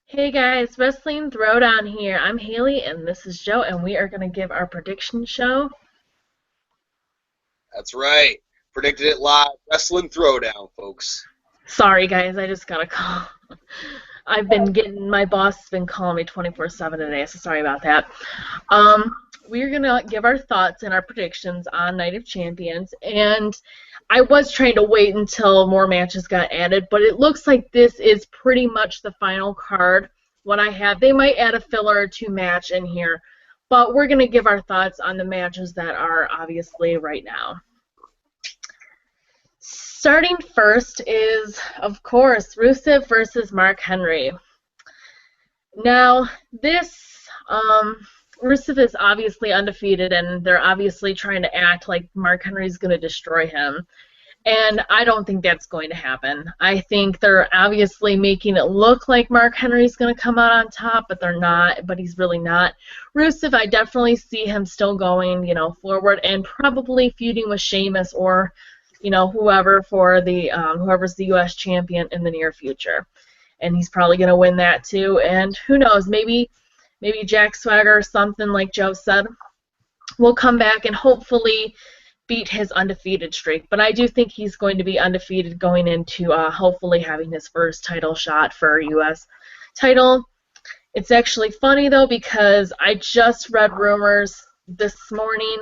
Hey guys, Wrestling Throwdown here. I'm Haley and this is Joe, and we are going to give our prediction show. That's right. Predicted it live. Wrestling Throwdown, folks. Sorry guys, I just got a call. My boss has been calling me 24/7 today, so sorry about that. Um, we're going to give our thoughts and our predictions on Night of Champions, and I was trying to wait until more matches got added, but it looks like this is pretty much the final card. What I have, they might add a filler or two match in here, but we're going to give our thoughts on the matches that are obviously right now. Starting first is, of course, Rusev versus Mark Henry. Now, Rusev is obviously undefeated, and they're obviously trying to act like Mark Henry's going to destroy him. And I don't think that's going to happen. I think they're obviously making it look like Mark Henry's going to come out on top, but they're not, but he's really not. Rusev, I definitely see him still going, forward and probably feuding with Sheamus or, whoever's the U.S. champion in the near future. And he's probably going to win that too. And who knows, maybe Jack Swagger or something like Joe said will come back and hopefully beat his undefeated streak. But I do think he's going to be undefeated going into hopefully having his first title shot for U.S. title. It's actually funny, though, because I just read rumors this morning,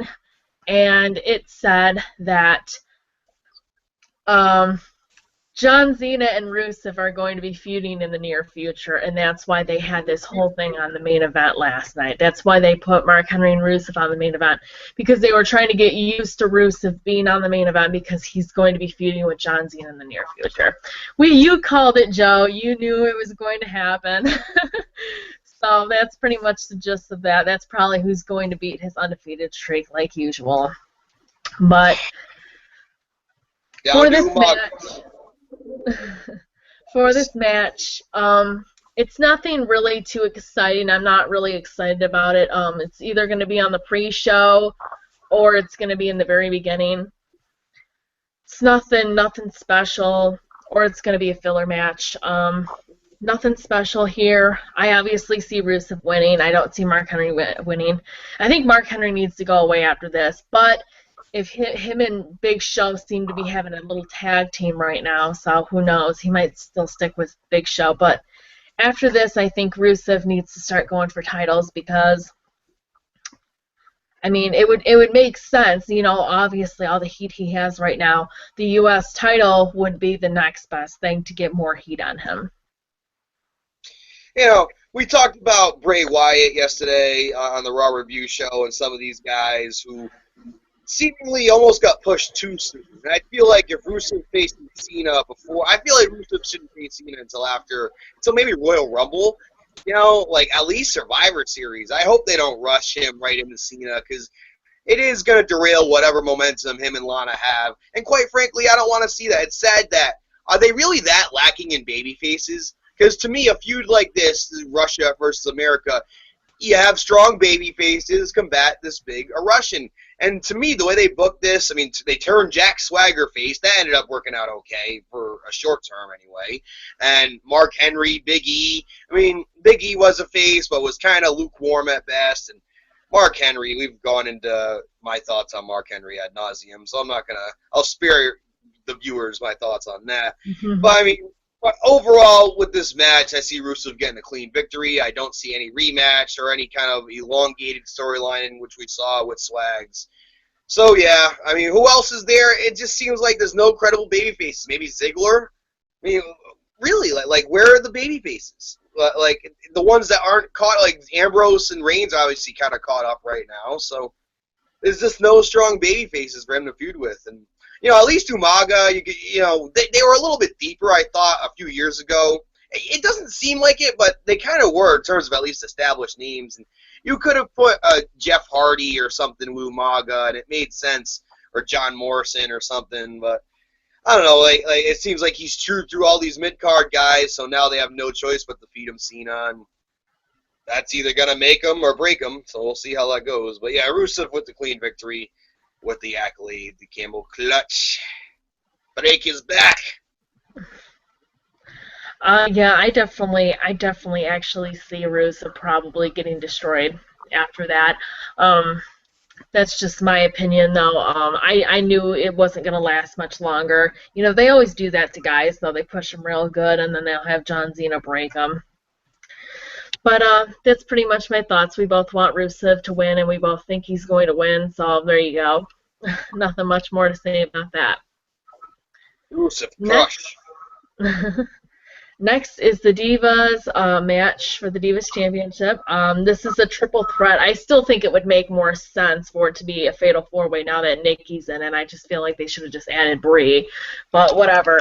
and it said that John Cena and Rusev are going to be feuding in the near future, and that's why they had this whole thing on the main event last night. That's why they put Mark Henry and Rusev on the main event, because they were trying to get used to Rusev being on the main event because he's going to be feuding with John Cena in the near future. You called it, Joe. You knew it was going to happen. So that's pretty much the gist of that. That's probably who's going to beat his undefeated streak like usual. But for Down to this Umaga. match, for this match. It's nothing really too exciting. I'm not really excited about it. It's either going to be on the pre-show or it's going to be in the very beginning. It's nothing special, or it's going to be a filler match. Nothing special here. I obviously see Rusev winning. I don't see Mark Henry winning. I think Mark Henry needs to go away after this, but if him and Big Show seem to be having a little tag team right now, so who knows? He might still stick with Big Show, but after this, I think Rusev needs to start going for titles because, I mean, it would make sense, obviously all the heat he has right now, the U.S. title would be the next best thing to get more heat on him. We talked about Bray Wyatt yesterday on the Raw Review Show and some of these guys who seemingly almost got pushed too soon. And I feel like if Rusev faced Cena before, I feel like Rusev shouldn't face Cena until maybe Royal Rumble. Like at least Survivor Series. I hope they don't rush him right into Cena because it is going to derail whatever momentum him and Lana have. And quite frankly, I don't want to see that. It's sad that are they really that lacking in baby faces? Because to me, a feud like this, Russia versus America, you have strong baby faces combat this big a Russian. And to me, the way they booked this, I mean, they turned Jack Swagger face. That ended up working out okay for a short term anyway. And Mark Henry, Big E. I mean, Big E was a face, but was kind of lukewarm at best. And Mark Henry, we've gone into my thoughts on Mark Henry ad nauseum, so I'll spare the viewers my thoughts on that. Mm-hmm. But I mean, overall, with this match, I see Rusev getting a clean victory. I don't see any rematch or any kind of elongated storyline in which we saw with Swags. So, yeah, I mean, who else is there? It just seems like there's no credible baby faces. Maybe Ziggler? I mean, really, like where are the baby faces? Like, the ones that aren't caught, like Ambrose and Reigns are obviously kind of caught up right now. So, there's just no strong baby faces for him to feud with. And at least Umaga, they were a little bit deeper, I thought, a few years ago. It doesn't seem like it, but they kind of were in terms of at least established names. And you could have put Jeff Hardy or something with Umaga, and it made sense, or John Morrison or something. But I don't know, like it seems like he's chewed through all these mid-card guys, so now they have no choice but to feed him Cena, and that's either going to make him or break him, so we'll see how that goes. But yeah, Rusev with the clean victory. With the accolade, the Camel Clutch. Break his back. Yeah, I definitely actually see Rusev probably getting destroyed after that. Um, that's just my opinion, though. I knew it wasn't going to last much longer. You know, they always do that to guys, though. They push them real good, and then they'll have John Cena break them. But that's pretty much my thoughts. We both want Rusev to win, and we both think he's going to win, so there you go. Nothing much more to say about that. Rusev Next. crush. Next is the Divas match for the Divas Championship. This is a triple threat. I still think it would make more sense for it to be a fatal four-way now that Nikki's in it. I just feel like they should have just added Brie, but whatever.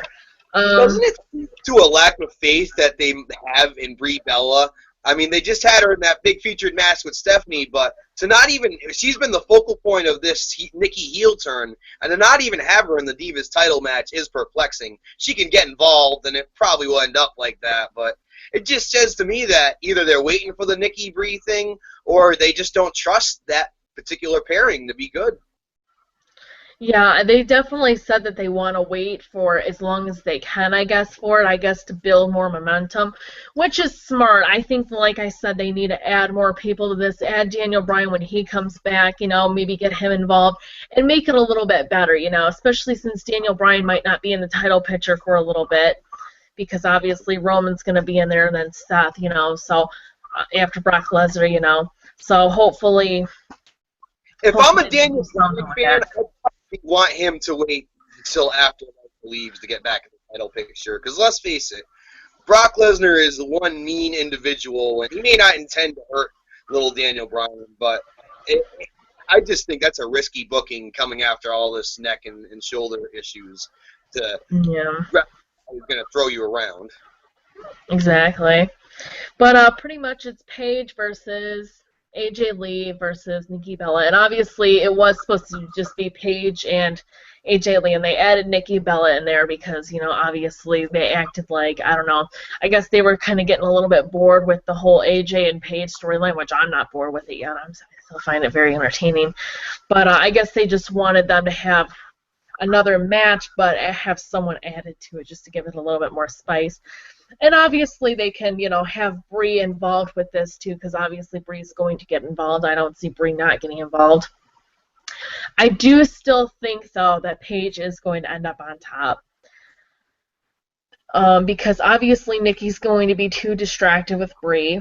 Doesn't it speak to a lack of faith that they have in Brie Bella? I mean, they just had her in that big featured match with Stephanie, but to not even, she's been the focal point of this Nikki heel turn, and to not even have her in the Divas title match is perplexing. She can get involved, and it probably will end up like that, but it just says to me that either they're waiting for the Nikki Brie thing, or they just don't trust that particular pairing to be good. Yeah, they definitely said that they want to wait for as long as they can, I guess, for it, I guess, to build more momentum, which is smart. I think, like I said, they need to add more people to this, add Daniel Bryan when he comes back, you know, maybe get him involved, and make it a little bit better, you know, especially since Daniel Bryan might not be in the title picture for a little bit, because obviously Roman's going to be in there, and then Seth, you know, so after Brock Lesnar, you know, so hopefully If I'm a they do Daniel something Bryan like fan, that. I probably want him to wait until after Lesnar leaves to get back in the title picture. Because let's face it, Brock Lesnar is the one mean individual, and he may not intend to hurt little Daniel Bryan, but I just think that's a risky booking coming after all this neck and shoulder issues. Yeah. He's going to throw you around. Exactly. But pretty much it's Paige versus AJ Lee versus Nikki Bella. And obviously it was supposed to just be Paige and AJ Lee, and they added Nikki Bella in there because, you know, obviously they acted like, I don't know, I guess they were kind of getting a little bit bored with the whole AJ and Paige storyline, which I'm not bored with it yet. I still find it very entertaining. But I guess they just wanted them to have another match, but have someone added to it just to give it a little bit more spice. And obviously they can, you know, have Brie involved with this too, because obviously Brie's going to get involved. I don't see Brie not getting involved. I do still think, though, that Paige is going to end up on top. Because obviously Nikki's going to be too distracted with Brie.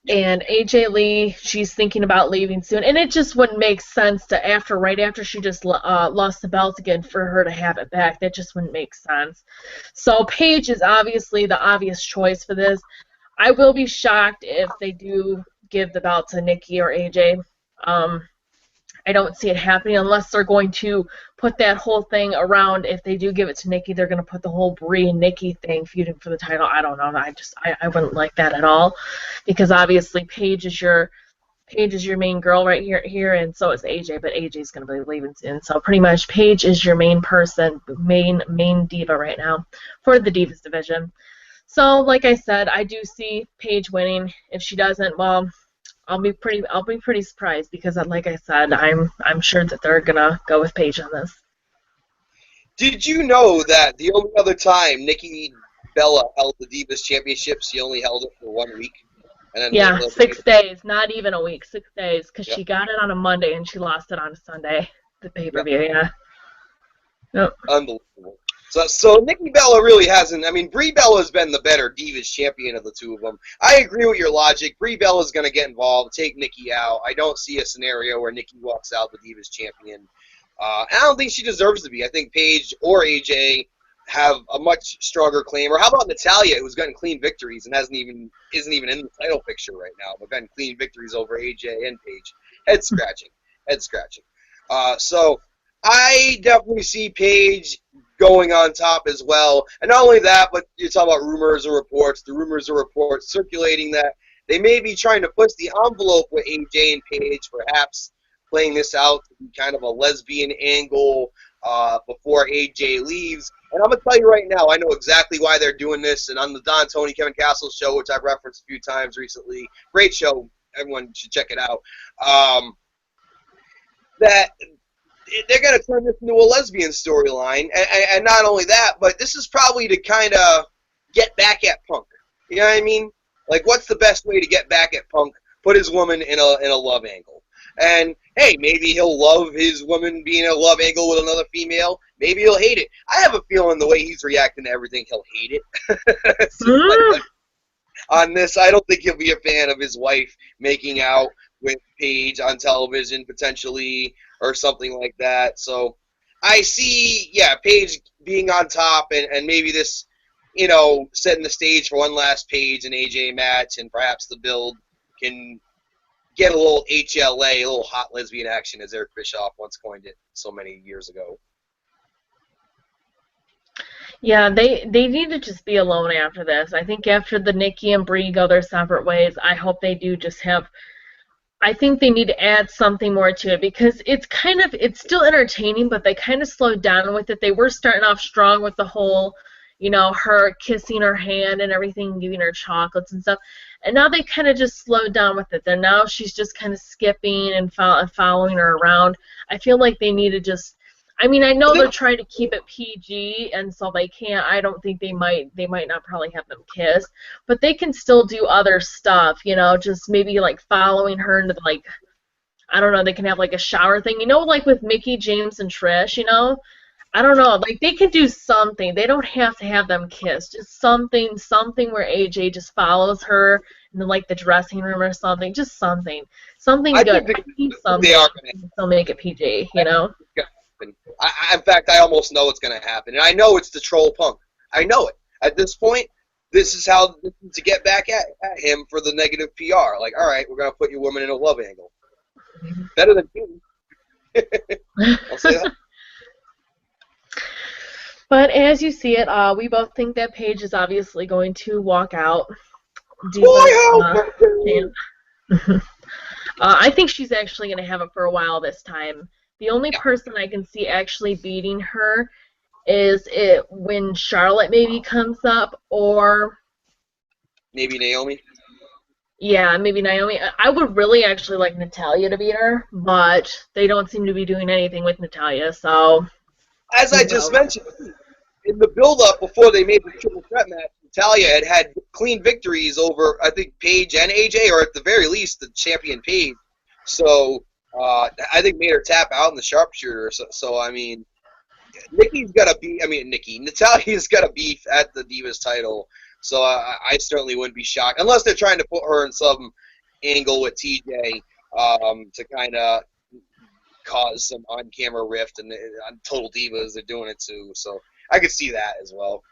And AJ Lee, she's thinking about leaving soon, and it just wouldn't make sense to right after she just lost the belt again for her to have it back. That just wouldn't make sense. So Paige is obviously the obvious choice for this. I will be shocked if they do give the belt to Nikki or AJ. I don't see it happening unless they're going to put that whole thing around. If they do give it to Nikki, they're going to put the whole Brie and Nikki thing feuding for the title. I don't know. I wouldn't like that at all, because obviously Paige is your main girl right here, and so is AJ. But AJ's going to be leaving soon, so pretty much Paige is your main person, main diva right now for the Divas division. So like I said, I do see Paige winning. If she doesn't, well, I'll be pretty surprised, because like I said, I'm sure that they're gonna go with Paige on this. Did you know that the only other time Nikki Bella held the Divas Championship, she only held it for 1 week? And then Yeah, 6 days, not even a week, 6 days, because Yep. she got it on a Monday and she lost it on a Sunday, the pay-per-view, yeah. Yep. Unbelievable. So Nikki Bella really hasn't. I mean, Brie Bella's been the better Divas champion of the two of them. I agree with your logic. Brie Bella's going to get involved, take Nikki out. I don't see a scenario where Nikki walks out the Divas champion. I don't think she deserves to be. I think Paige or AJ have a much stronger claim. Or how about Natalya, who's gotten clean victories and isn't even in the title picture right now, but gotten clean victories over AJ and Paige. Head scratching. So I definitely see Paige going on top as well. And not only that, but you're talking about rumors and reports. The rumors and reports circulating that they may be trying to push the envelope with AJ and Paige, perhaps playing this out to be kind of a lesbian angle before AJ leaves. And I'm going to tell you right now, I know exactly why they're doing this. And on the Don, Tony, Kevin Castle show, which I've referenced a few times recently, great show, everyone should check it out, that they're going to turn this into a lesbian storyline. And not only that, but this is probably to kind of get back at Punk. You know what I mean? Like, what's the best way to get back at Punk? Put his woman in a love angle. And, hey, maybe he'll love his woman being in a love angle with another female. Maybe he'll hate it. I have a feeling the way he's reacting to everything, he'll hate it. It's just like, on this, I don't think he'll be a fan of his wife making out with Paige on television, potentially, or something like that. So I see, yeah, Paige being on top, and maybe this, setting the stage for one last Paige and AJ match, and perhaps the build can get a little HLA, a little hot lesbian action, as Eric Bischoff once coined it so many years ago. Yeah, they need to just be alone after this. I think after the Nikki and Brie go their separate ways, I hope they do just have. I think they need to add something more to it, because it's still entertaining, but they kind of slowed down with it. They were starting off strong with the whole, her kissing her hand and everything, giving her chocolates and stuff. And now they kind of just slowed down with it. Then now she's just kind of skipping and following her around. I feel like they need to just. I mean, I know they're trying to keep it PG, and so they can't. I don't think they might not probably have them kiss, but they can still do other stuff. Just maybe like following her into like, I don't know. They can have like a shower thing. Like with Mickie James and Trish. I don't know. Like they can do something. They don't have to have them kiss. Just something where AJ just follows her in like the dressing room or something. Just something good. They are going to still make it PG. Yeah. In fact, I almost know what's going to happen, and I know it's to troll Punk. I know it. At this point, this is how to get back at him for the negative PR. Like, all right, we're going to put your woman in a love angle. Better than you. I'll say that. But as you see it, we both think that Paige is obviously going to walk out. I think she's actually going to have it for a while this time. The only person I can see actually beating her is when Charlotte maybe comes up, or maybe Naomi. Yeah, maybe Naomi. I would really actually like Natalya to beat her, but they don't seem to be doing anything with Natalya, so. As I just mentioned, in the build-up before they made the triple threat match, Natalya had clean victories over, I think, Paige and AJ, or at the very least, the champion Paige. So. I think made her tap out in the sharpshooter. So I mean, Natalya's got a beef at the Divas title. So I certainly wouldn't be shocked, unless they're trying to put her in some angle with TJ to kind of cause some on-camera rift, and on Total Divas they're doing it too. So I could see that as well.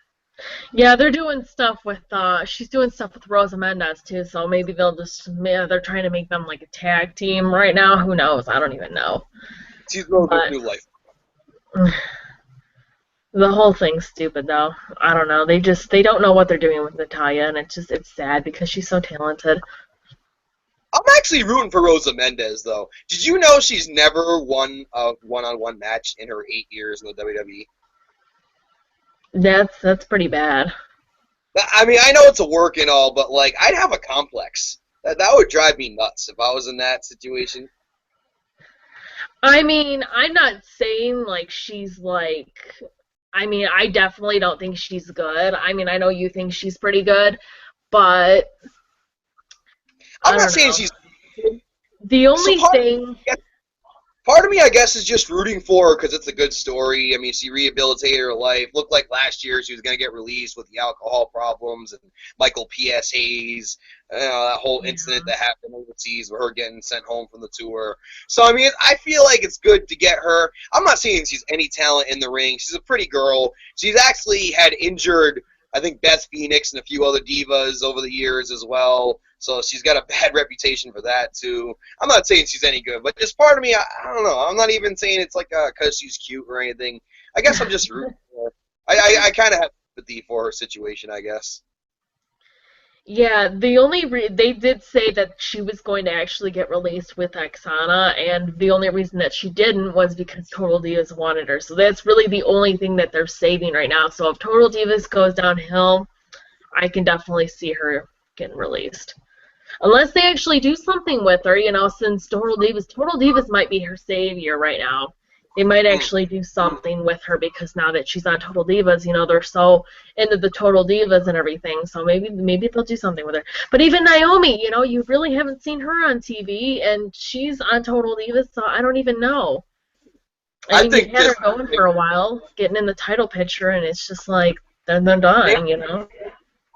Yeah, they're doing stuff with, she's doing stuff with Rosa Mendes, too, so maybe they're trying to make them, like, a tag team right now. Who knows? I don't even know. She's Rosa's new life. The whole thing's stupid, though. I don't know. They don't know what they're doing with Natalya, and it's sad because she's so talented. I'm actually rooting for Rosa Mendes, though. Did you know she's never won a one-on-one match in her 8 years in the WWE? That's pretty bad. I mean, I know it's a work and all, but, like, I'd have a complex. That would drive me nuts if I was in that situation. I mean, I'm not saying, like, she's, like... I mean, I definitely don't think she's good. I mean, I know you think she's pretty good, but... I'm not saying she's... The only thing... Part of me, I guess, is just rooting for her because it's a good story. I mean, she rehabilitated her life. Looked like last year she was going to get released with the alcohol problems and Michael P.S. Hayes, that whole incident that happened overseas with her getting sent home from the tour. So, I mean, I feel like it's good to get her. I'm not saying she's any talent in the ring. She's a pretty girl. She's actually had injured, I think, Beth Phoenix and a few other divas over the years as well. So she's got a bad reputation for that, too. I'm not saying she's any good, but just part of me, I don't know. I'm not even saying it's like because she's cute or anything. I guess I'm just rooting for her. I kind of have sympathy for her situation, I guess. Yeah, they did say that she was going to actually get released with Oksana, and the only reason that she didn't was because Total Divas wanted her. So that's really the only thing that they're saving right now. So if Total Divas goes downhill, I can definitely see her getting released. Unless they actually do something with her, since Total Divas might be her savior right now. They might actually do something with her because now that she's on Total Divas, you know, they're so into the Total Divas and everything. So maybe they'll do something with her. But even Naomi, you know, you really haven't seen her on TV, and she's on Total Divas, so I don't even know. I mean, think you've had her going for a while, getting in the title picture, and it's just like, then they're done, you know?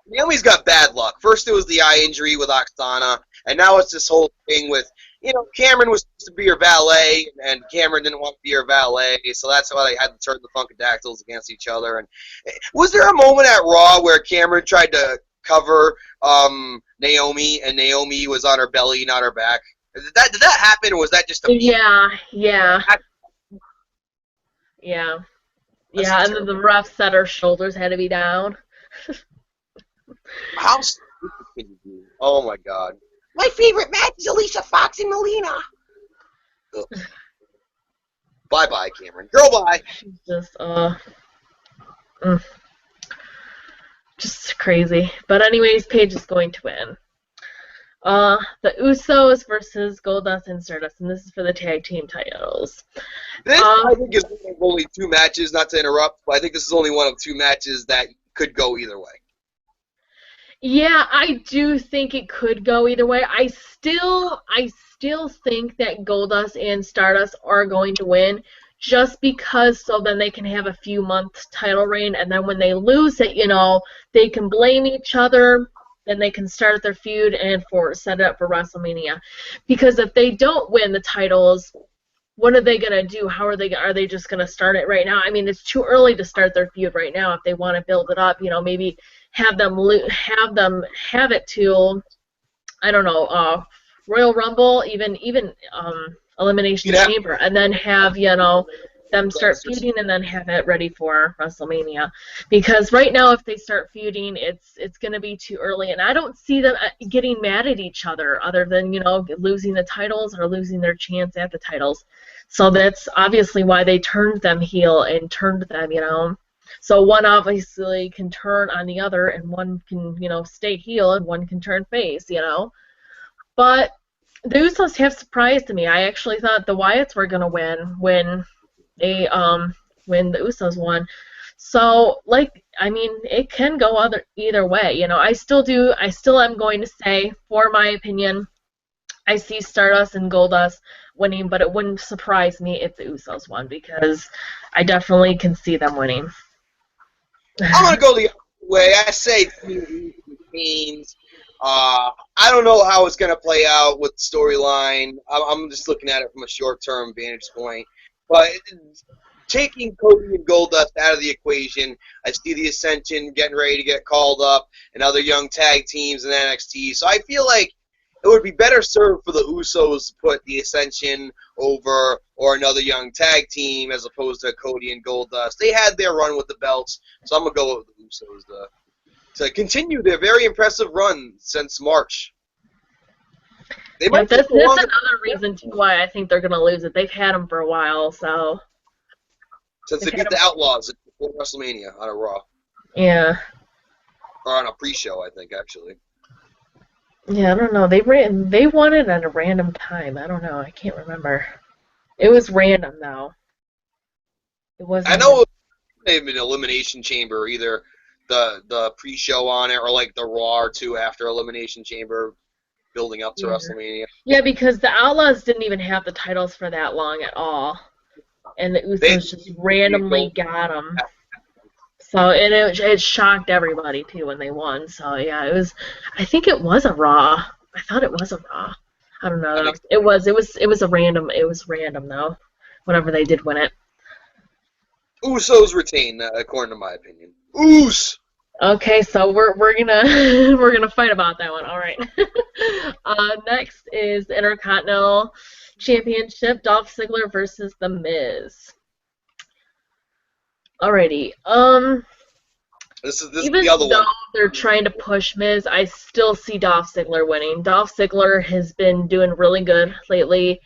Naomi's got bad luck. First it was the eye injury with Oksana, and now it's this whole thing with, you know, Cameron was supposed to be her valet, and Cameron didn't want to be her valet, so that's why they had to turn the Funkadactyls against each other. And was there a moment at Raw where Cameron tried to cover Naomi, and Naomi was on her belly, not her back? Did that happen, or was that just a Yeah. And then the ref said her shoulders had to be down. How stupid can you be? Oh my God. My favorite match is Alicia Fox and Melina. Bye-bye, Cameron. Girl, bye. Just crazy. But anyways, Paige is going to win. The Usos versus Goldust and Stardust, and this is for the tag team titles. This, I think, is one of only two matches, not to interrupt, but I think this is only one of two matches that could go either way. Yeah, I do think it could go either way. I still think that Goldust and Stardust are going to win, just because so then they can have a few months title reign, and then when they lose it, you know, they can blame each other, then they can start their feud and set it up for WrestleMania. Because if they don't win the titles, what are they gonna do? Are they just gonna start it right now? I mean, it's too early to start their feud right now. If they want to build it up, you know, maybe have have it till, I don't know, Royal Rumble, even Elimination Chamber, and then have, you know, them start feuding and then have it ready for WrestleMania. Because right now, if they start feuding, it's going to be too early, and I don't see them getting mad at each other, other than, you know, losing the titles or losing their chance at the titles. So that's obviously why they turned them heel and turned them, you know. So one obviously can turn on the other, and one can, you know, stay heel, and one can turn face, you know. But the Usos have surprised me. I actually thought the Wyatts were going to win when the Usos won. So, like, I mean, it can go either way. You know, I still am going to say, for my opinion, I see Stardust and Goldust winning, but it wouldn't surprise me if the Usos won, because I definitely can see them winning. I'm going to go the other way. I say teams. I don't know how it's going to play out with the storyline. I'm just looking at it from a short-term vantage point. But taking Cody and Goldust out of the equation, I see the Ascension getting ready to get called up and other young tag teams in NXT. So I feel like it would be better served for the Usos to put the Ascension over or another young tag team as opposed to Cody and Goldust. They had their run with the belts, so I'm going to go with the Usos to continue their very impressive run since March. That's another reason too why I think they're going to lose it. They've had them for a while, so. Since they beat the Outlaws before WrestleMania on a Raw. Yeah. Or on a pre-show, I think, actually. Yeah, I don't know. They won it at a random time. I don't know. I can't remember. It was random, though. It wasn't. I know it may have been Elimination Chamber, either the pre-show on it or like the Raw or two after Elimination Chamber, building up to WrestleMania. Yeah, because the Outlaws didn't even have the titles for that long at all, and the Usos just randomly got them. So it shocked everybody too when they won. So yeah, it was. I think it was a Raw. I thought it was a Raw. I don't know. It was a random. It was random though. Whenever they did win it. Usos retain, according to my opinion. Oos. Okay, so we're gonna fight about that one. All right. Next is the Intercontinental Championship: Dolph Ziggler versus The Miz. Alrighty. This is even the other though one. They're trying to push Miz, I still see Dolph Ziggler winning. Dolph Ziggler has been doing really good lately,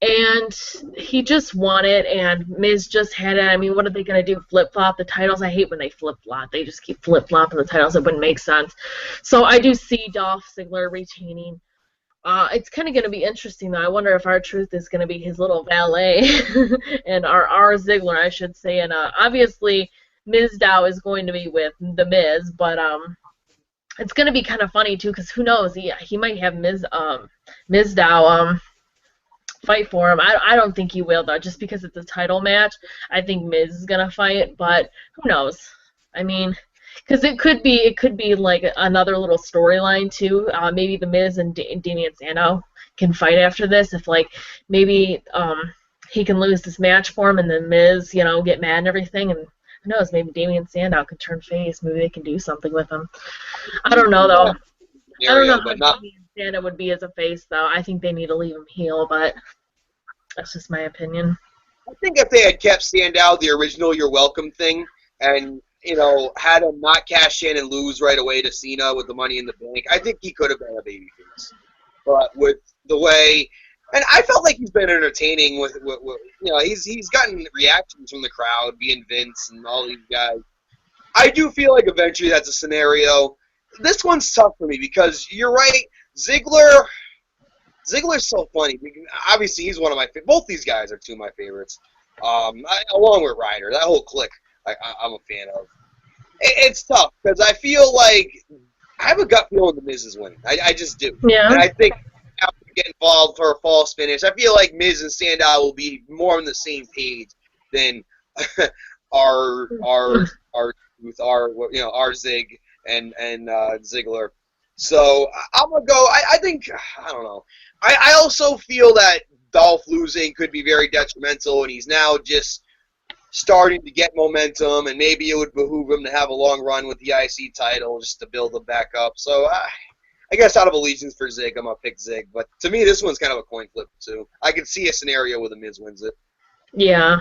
and he just won it, and Miz just had it. I mean, what are they going to do, flip-flop the titles? I hate when they flip-flop. They just keep flip-flopping the titles. It wouldn't make sense. So I do see Dolph Ziggler retaining. It's kind of going to be interesting, though. I wonder if R-Truth is going to be his little valet, and R Ziggler, I should say. And obviously, Mizdow is going to be with The Miz, but it's going to be kind of funny, too, because who knows? He might have Mizdow fight for him. I don't think he will, though, just because it's a title match. I think Miz is going to fight, but who knows? I mean, because it could be like another little storyline too. Maybe the Miz and Damian Sandow can fight after this. If like maybe he can lose this match for him, and then Miz, get mad and everything, and who knows? Maybe Damian Sandow can turn face. Maybe they can do something with him. I don't know though. I don't know how Damian Sandow would be as a face though. I think they need to leave him heel, but that's just my opinion. I think if they had kept Sandow the original "You're Welcome" thing, and had him not cash in and lose right away to Cena with the Money in the Bank, I think he could have been a babyface. But with the way, and I felt like he's been entertaining with he's gotten reactions from the crowd, being Vince and all these guys. I do feel like eventually that's a scenario. This one's tough for me because you're right, Ziggler's so funny. Obviously, he's one of my both these guys are two of my favorites. Along with Ryder, that whole clique. I'm a fan of. It's tough because I feel like I have a gut feeling the Miz is winning. I just do. Yeah. And I think after get involved for a false finish, I feel like Miz and Sandow will be more on the same page than our Zig and Ziggler. So I'm gonna go. I think I don't know. I also feel that Dolph losing could be very detrimental, and he's now just starting to get momentum, and maybe it would behoove him to have a long run with the IC title just to build him back up. So I guess out of allegiance for Zig, I'm going to pick Zig. But to me, this one's kind of a coin flip, too. I could see a scenario where the Miz wins it. Yeah.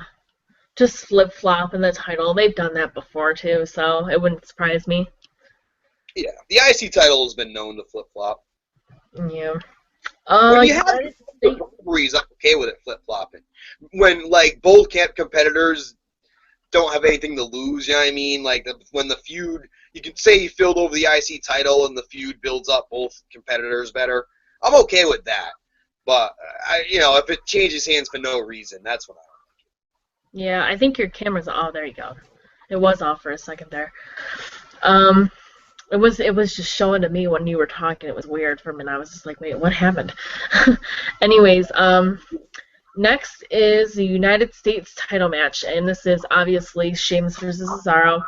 Just flip-flop in the title. They've done that before, too, so it wouldn't surprise me. Yeah. The IC title has been known to flip-flop. Yeah. When you have rivalries, I'm okay with it flip-flopping. When, both competitors don't have anything to lose, you know what I mean? When the feud, you can say you filled over the IC title and the feud builds up both competitors better. I'm okay with that. But, if it changes hands for no reason, that's when I don't like it. Yeah, I think your camera's off. There you go. It was off for a second there. It was just showing to me when you were talking. It was weird for a minute. I was just like, wait, what happened? Anyways, next is the United States title match, and this is obviously Sheamus versus Cesaro.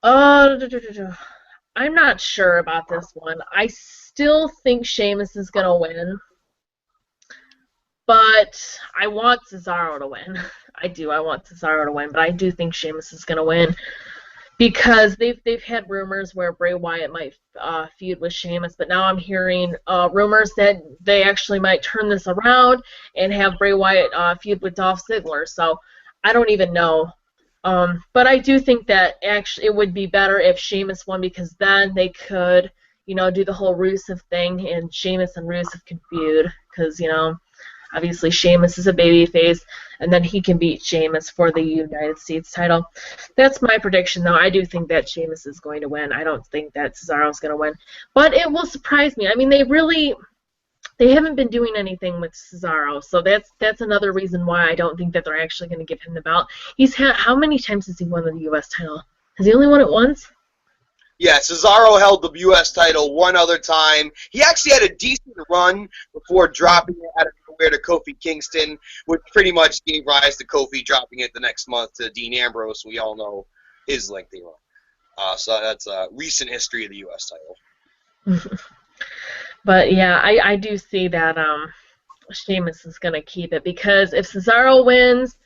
I'm not sure about this one. I still think Sheamus is going to win, but I want Cesaro to win. I do. I want Cesaro to win, but I do think Sheamus is going to win because they've had rumors where Bray Wyatt might feud with Sheamus, but now I'm hearing rumors that they actually might turn this around and have Bray Wyatt feud with Dolph Ziggler. So I don't even know. But I do think that actually it would be better if Sheamus won because then they could, do the whole Rusev thing and Sheamus and Rusev can feud because, obviously Sheamus is a babyface and then he can beat Sheamus for the United States title. That's my prediction, though. I do think that Sheamus is going to win. I don't think that Cesaro's going to win. But it will surprise me. I mean, they haven't been doing anything with Cesaro, so that's another reason why I don't think that they're actually going to give him the belt. How many times has he won the U.S. title? Has he only won it once? Yeah, Cesaro held the U.S. title one other time. He actually had a decent run before dropping it out of nowhere to Kofi Kingston, which pretty much gave rise to Kofi dropping it the next month to Dean Ambrose. We all know his lengthy run. So that's recent history of the U.S. title. But yeah, I do see that Sheamus is going to keep it because if Cesaro wins,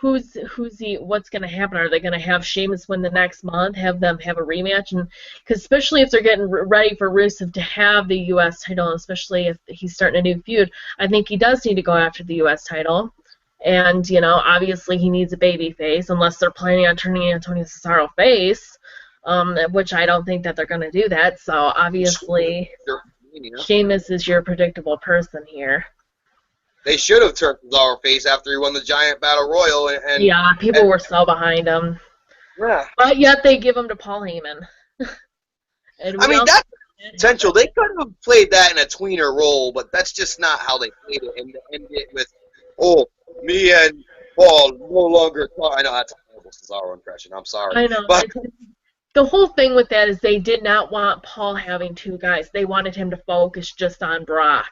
what's going to happen? Are they going to have Sheamus win the next month, have them have a rematch? And because especially if they're getting ready for Rusev to have the U.S. title, especially if he's starting a new feud, I think he does need to go after the U.S. title. And, obviously he needs a baby face unless they're planning on turning Antonio Cesaro face, which I don't think that they're going to do that. So obviously Sheamus is your predictable person here. They should have turned Cesaro face after he won the Giant Battle Royal. Yeah, people were so behind him. Yeah. But yet they give him to Paul Heyman. That's potential. They could have played that in a tweener role, but that's just not how they played it. And to end it with, oh, me and Paul no longer talk. I know that's a horrible Cesaro impression. I'm sorry. I know. But The whole thing with that is they did not want Paul having two guys. They wanted him to focus just on Brock.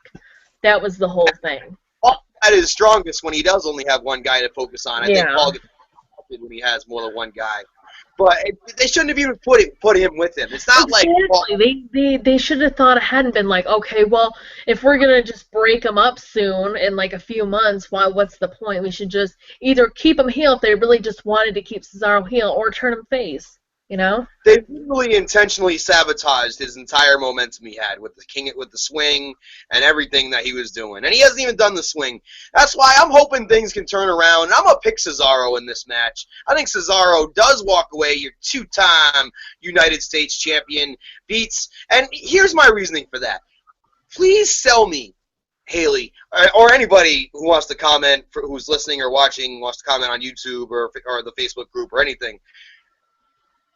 That was the whole thing. Paul at his strongest when he does only have one guy to focus on. I think Yeah. Paul gets affected when he has more than one guy. But they shouldn't have even put him with him. It's not like Paul, Exactly. They should have thought ahead and been like, okay, well, if we're gonna just break them up soon in like a few months, what's the point? We should just either keep him heel if they really just wanted to keep Cesaro heel, or turn him face. You know? they literally intentionally sabotaged his entire momentum he had with the swing and everything that he was doing. And he hasn't even done the swing. That's why I'm hoping things can turn around. And I'm going to pick Cesaro in this match. I think Cesaro does walk away. Your two-time United States champion beats. And here's my reasoning for that. Please sell me, Haley, or anybody who wants to comment, who's listening or watching, wants to comment on YouTube or the Facebook group or anything.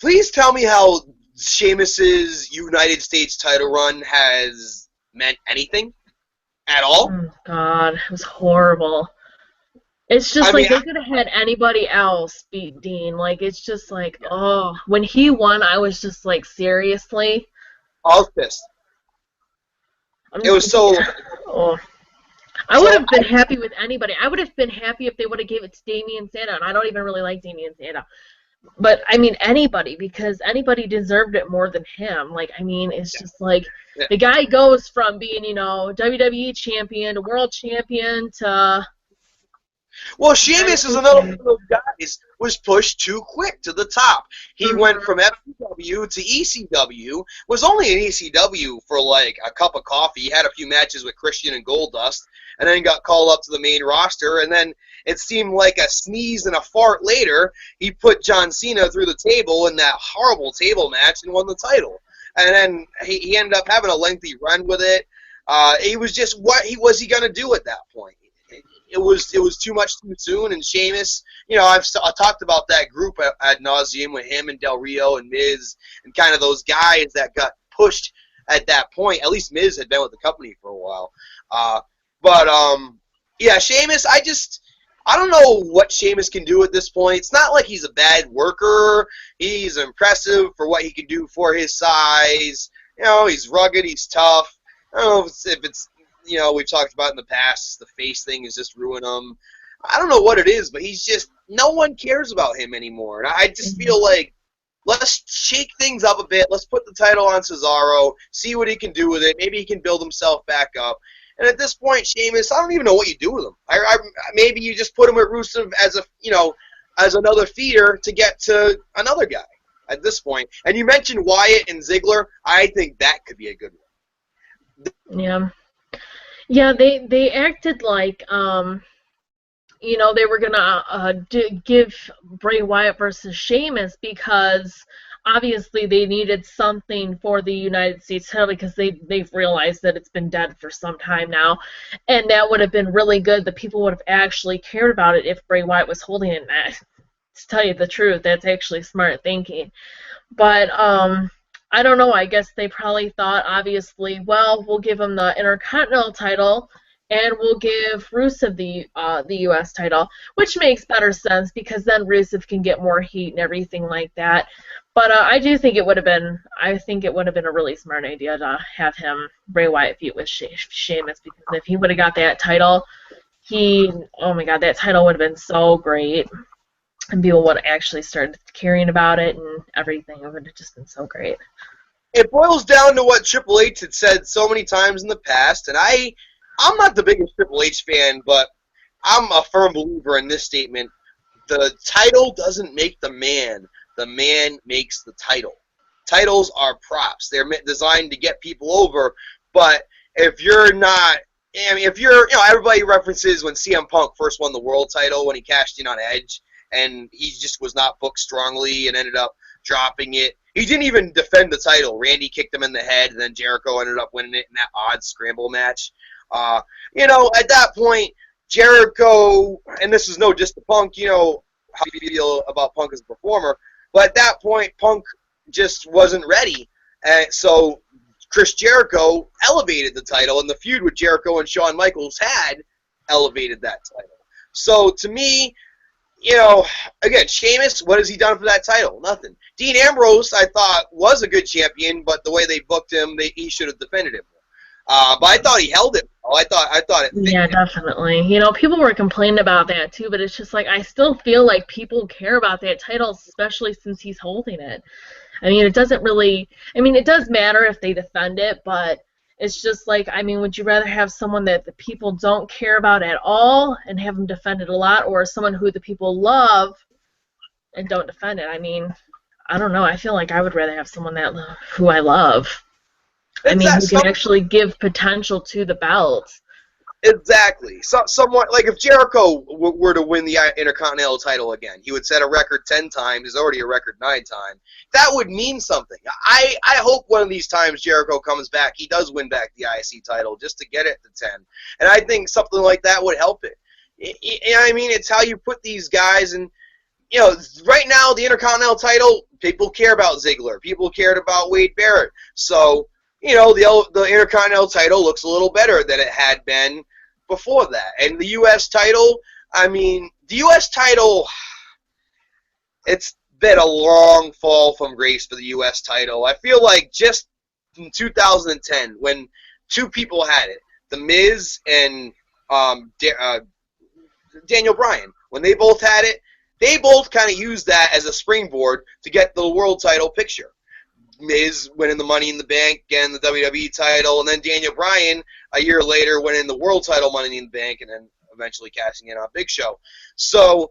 Please tell me how Sheamus's United States title run has meant anything at all. Oh, God, it was horrible. It's just they could have had anybody else beat Dean. Like, it's just like, oh. When he won, I was just like, seriously? I was pissed. It was so... Oh. I would have been happy with anybody. I would have been happy if they would have gave it to Damian Sandow, and I don't even really like Damian Sandow. But, I mean, anybody, because anybody deserved it more than him. Like, I mean, it's just like, the guy goes from being, WWE champion to world champion to... Well, Sheamus is another one of those guys was pushed too quick to the top. He went from FCW to ECW, was only in ECW for like a cup of coffee. He had a few matches with Christian and Goldust, and then got called up to the main roster, and then it seemed like a sneeze and a fart later, he put John Cena through the table in that horrible table match and won the title. And then he ended up having a lengthy run with it. It was just, what was he going to do at that point? It was too much too soon, and Sheamus, I've talked about that group ad nauseum with him and Del Rio and Miz and kind of those guys that got pushed at that point. At least Miz had been with the company for a while. Yeah, Sheamus, I don't know what Sheamus can do at this point. It's not like he's a bad worker. He's impressive for what he can do for his size. He's rugged, he's tough. I don't know if it's we've talked about in the past, the face thing is just ruining him. I don't know what it is, but he's just, no one cares about him anymore. And I just feel like, let's shake things up a bit. Let's put the title on Cesaro, see what he can do with it. Maybe he can build himself back up. And at this point, Sheamus, I don't even know what you do with him. Maybe you just put him with Rusev as another feeder to get to another guy at this point. And you mentioned Wyatt and Ziggler. I think that could be a good one. Yeah. Yeah, they acted like, they were going to give Bray Wyatt versus Sheamus because obviously they needed something for the United States title because they've realized that it's been dead for some time now. And that would have been really good. The people would have actually cared about it if Bray Wyatt was holding it. To tell you the truth, that's actually smart thinking. But, I don't know, I guess they probably thought, obviously, well, we'll give him the Intercontinental title, and we'll give Rusev the U.S. title, which makes better sense, because then Rusev can get more heat and everything like that. But I do think it would have been, a really smart idea to have Bray Wyatt feud with Sheamus, because if he would have got that title, oh my god, that title would have been so great. And people would have actually started caring about it and everything. It would have just been so great. It boils down to what Triple H had said so many times in the past, and I'm not the biggest Triple H fan, but I'm a firm believer in this statement. The title doesn't make the man makes the title. Titles are props. They're designed to get people over, but if you're not, everybody references when CM Punk first won the world title when he cashed in on Edge, and he just was not booked strongly and ended up dropping it. He didn't even defend the title. Randy kicked him in the head, and then Jericho ended up winning it in that odd scramble match. At that point, Jericho, and this is no diss to Punk, how you feel about Punk as a performer, but at that point, Punk just wasn't ready. And so Chris Jericho elevated the title, and the feud with Jericho and Shawn Michaels had elevated that title. So to me, again, Sheamus, what has he done for that title? Nothing. Dean Ambrose, I thought, was a good champion, but the way they booked him, he should have defended him. But I thought he held it. I thought it fit Yeah, him. definitely. People were complaining about that too, but it's just like I still feel like people care about that title, especially since he's holding it. I mean, it doesn't really. I mean, it does matter if they defend it, but it's just like, I mean, would you rather have someone that the people don't care about at all and have them defend it a lot, or someone who the people love and don't defend it? I mean, I don't know. I feel like I would rather have someone that who I love. I It's mean, that who can actually give potential to the belt. exactly. Somewhat like if Jericho were to win the Intercontinental title again, he would set a record 10 times. He's already a record 9 times. That would mean something. I hope one of these times Jericho comes back, he does win back the IC title just to get it to 10. And I think something like that would help it. I mean, it's how you put these guys in. Right now the Intercontinental title, people care about Ziggler. People cared about Wade Barrett. So, the Intercontinental title looks a little better than it had been before that. And the U.S. title, I mean, the U.S. title, it's been a long fall from grace for the U.S. title. I feel like just in 2010, when two people had it, The Miz and Daniel Bryan, when they both had it, they both kind of used that as a springboard to get the world title picture. Miz winning the Money in the Bank, getting the WWE title, and then Daniel Bryan a year later winning the world title Money in the Bank, and then eventually cashing in on Big Show. So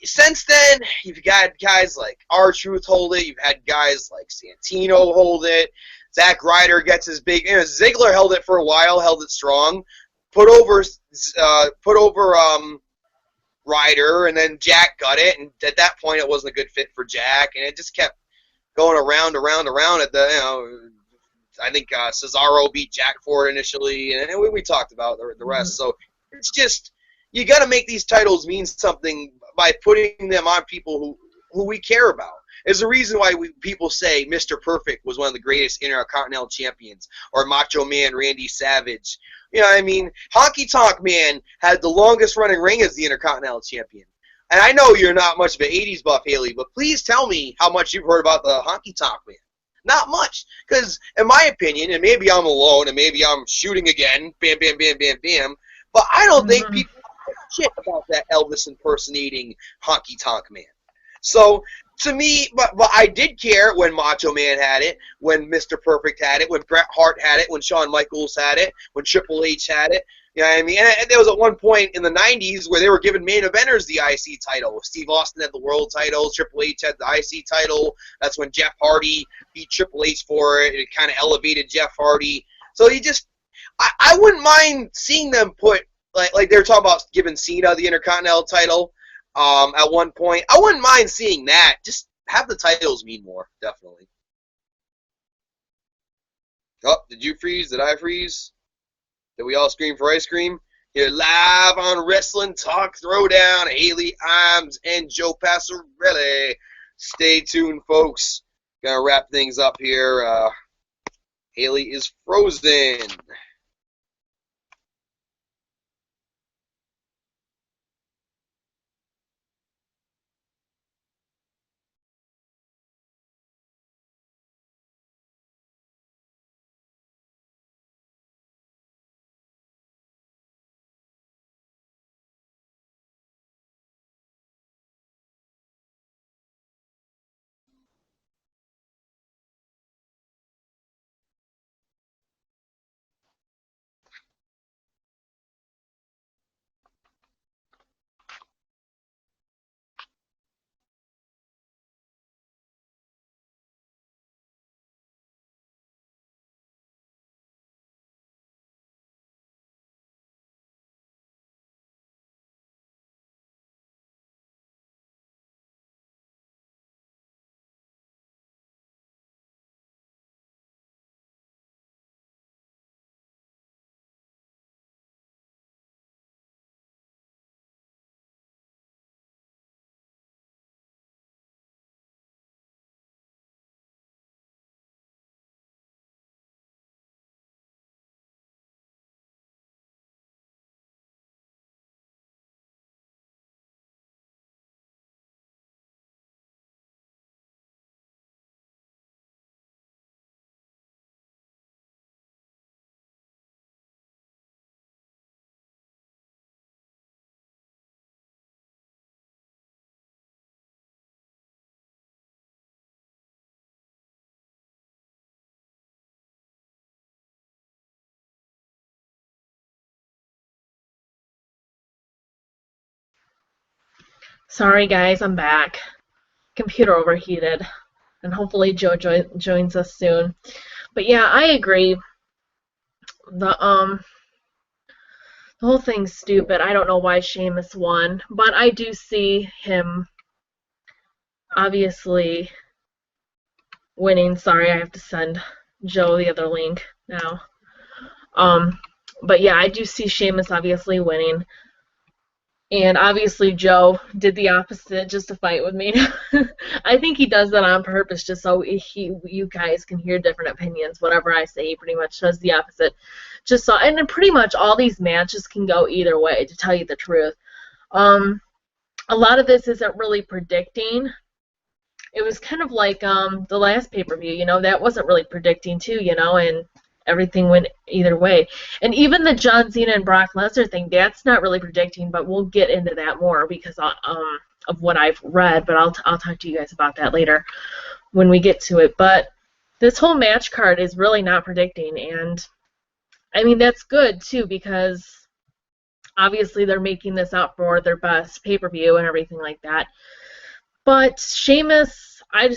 since then, you've got guys like R-Truth hold it. You've had guys like Santino hold it. Zack Ryder gets his big. Ziggler held it for a while, held it strong. Put over Ryder, and then Jack got it, and at that point it wasn't a good fit for Jack, and it just kept going around at the, I think Cesaro beat Jack for it initially, and we talked about the rest. So it's just, you got to make these titles mean something by putting them on people who we care about. There's a reason why people say Mr. Perfect was one of the greatest Intercontinental champions, or Macho Man Randy Savage. You know what I mean? Honky Tonk Man had the longest running reign as the Intercontinental champion. And I know you're not much of an 80s buff, Haley, but please tell me how much you've heard about the Honky Tonk Man. Not much. Because, in my opinion, and maybe I'm alone, and maybe I'm shooting again, bam, bam, bam, bam, bam, but I don't think people give a shit about that Elvis impersonating Honky Tonk Man. So, to me, but I did care when Macho Man had it, when Mr. Perfect had it, when Bret Hart had it, when Shawn Michaels had it, when Triple H had it. You know what I mean? And there was at one point in the 90s where they were giving main eventers the IC title. Steve Austin had the world title. Triple H had the IC title. That's when Jeff Hardy beat Triple H for it. It kind of elevated Jeff Hardy. So I wouldn't mind seeing them put, like they were talking about giving Cena the Intercontinental title at one point. I wouldn't mind seeing that. Just have the titles mean more, definitely. Oh, did you freeze? Did I freeze? Did we all scream for ice cream? Here live on Wrestling Talk Throwdown, Haley Imes and Joe Passarelli. Stay tuned, folks. Gonna wrap things up here. Haley is frozen. Sorry guys, I'm back. Computer overheated, and hopefully Joe joins us soon. But yeah, I agree. The the whole thing's stupid. I don't know why Sheamus won, but I do see him obviously winning. Sorry, I have to send Joe the other link now. But yeah, I do see Sheamus obviously winning. And obviously Joe did the opposite just to fight with me. I think he does that on purpose just so you guys can hear different opinions. Whatever I say, he pretty much does the opposite. Just so, and pretty much all these matches can go either way, to tell you the truth. A lot of this isn't really predicting. It was kind of like the last pay-per-view, you know, that wasn't really predicting too, you know, and everything went either way. And even the John Cena and Brock Lesnar thing, that's not really predicting, but we'll get into that more because of what I've read, but I'll talk to you guys about that later when we get to it. But this whole match card is really not predicting, and I mean, that's good too because obviously they're making this out for their best pay-per-view and everything like that. But Sheamus, I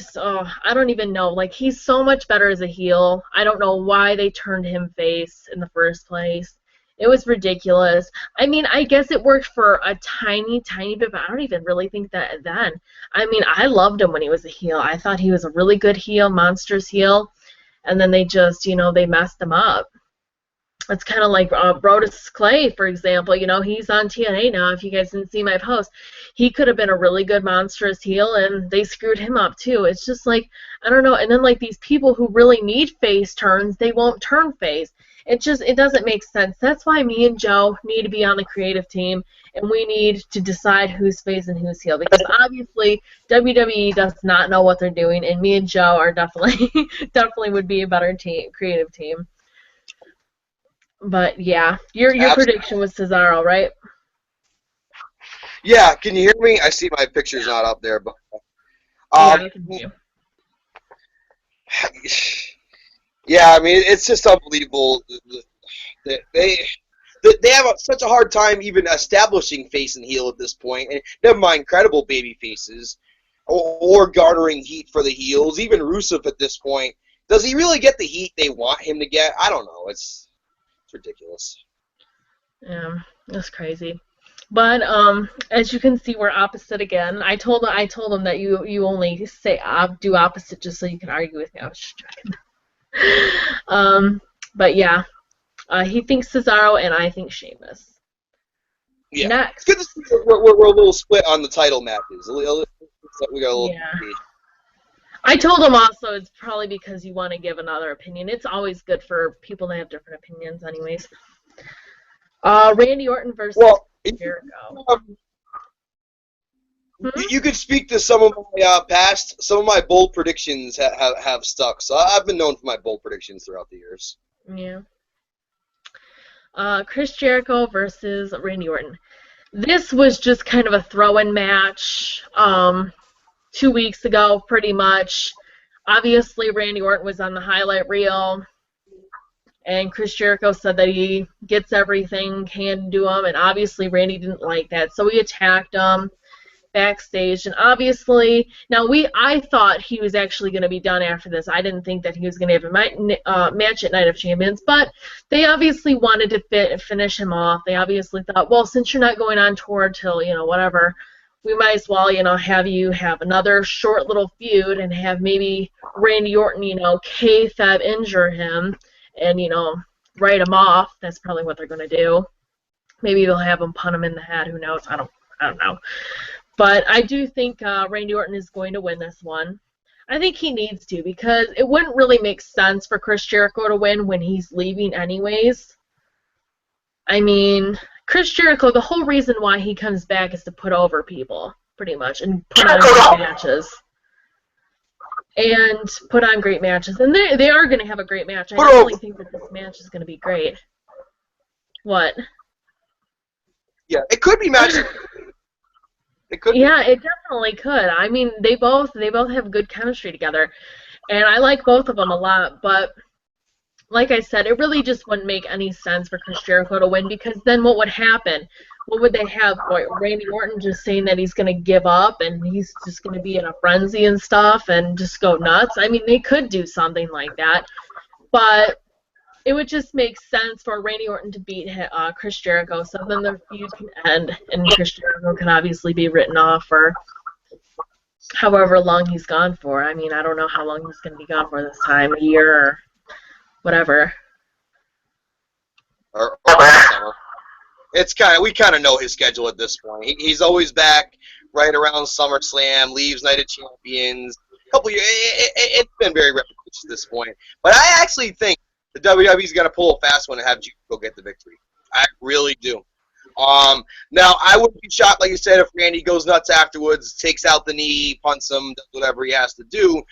don't even know. Like, he's so much better as a heel. I don't know why they turned him face in the first place. It was ridiculous. I mean, I guess it worked for a tiny, tiny bit, but I don't even really think that then. I mean, I loved him when he was a heel. I thought he was a really good heel, monstrous heel, and then they just, you know, they messed him up. It's kind of like Brodus Clay, for example. You know, he's on TNA now. If you guys didn't see my post, he could have been a really good monstrous heel, and they screwed him up too. It's just like, I don't know. And then like these people who really need face turns, they won't turn face. It doesn't make sense. That's why me and Joe need to be on the creative team, and we need to decide who's face and who's heel, because obviously WWE does not know what they're doing, and me and Joe are definitely would be a better team, creative team. But yeah, your prediction was Cesaro, right? Yeah, can you hear me? I see my picture's not up there, but Yeah, I can hear you. yeah, I mean, it's just unbelievable. They have such a hard time even establishing face and heel at this point, and never mind credible baby faces or garnering heat for the heels. Even Rusev at this point, does he really get the heat they want him to get? I don't know. It's ridiculous. Yeah, that's crazy. But as you can see, we're opposite again. I told him that you only say do opposite just so you can argue with me. I was just joking. But yeah, he thinks Cesaro and I think Sheamus. Yeah. Next. It's good to see we're a little split on the title matches. We got a little. Yeah. I told him also it's probably because you want to give another opinion. It's always good for people to have different opinions, anyways. Randy Orton versus Jericho. You could speak to some of my some of my bold predictions have stuck. So I've been known for my bold predictions throughout the years. Yeah. Chris Jericho versus Randy Orton. This was just kind of a throw-in match. 2 weeks ago, pretty much. Obviously, Randy Orton was on the highlight reel, and Chris Jericho said that he gets everything handed to him, and obviously Randy didn't like that, so he attacked him backstage, and obviously, I thought he was actually going to be done after this. I didn't think that he was going to have a match at Night of Champions, but they obviously wanted to finish him off. They obviously thought, well, since you're not going on tour till, whatever, we might as well, have you have another short little feud and have maybe Randy Orton, kayfabe injure him and, write him off. That's probably what they're going to do. Maybe they'll have him punt him in the head. Who knows? I don't know. But I do think Randy Orton is going to win this one. I think he needs to because it wouldn't really make sense for Chris Jericho to win when he's leaving anyways. I mean, Chris Jericho, the whole reason why he comes back is to put over people, pretty much, and put on great matches. And put on great matches. And they are going to have a great match. I really think that this match is going to be great. What? Yeah, it could be matches. It could. Yeah, it definitely could. I mean, they both have good chemistry together, and I like both of them a lot. But like I said, it really just wouldn't make any sense for Chris Jericho to win because then what would happen? what would they have? Randy Orton just saying that he's going to give up and he's just going to be in a frenzy and stuff and just go nuts? I mean, they could do something like that, but it would just make sense for Randy Orton to beat Chris Jericho, so then their feud can end, and Chris Jericho can obviously be written off for however long he's gone for. I mean, I don't know how long he's going to be gone for this time, a year or whatever. Or summer. It's we kind of know his schedule at this point. He's always back right around SummerSlam, leaves Night of Champions. A couple years, it's been very repetitious at this point. But I actually think the WWE's going to pull a fast one and have Jericho get the victory. I really do. Now, I wouldn't be shocked, like you said, if Randy goes nuts afterwards, takes out the knee, punts him, does whatever he has to do.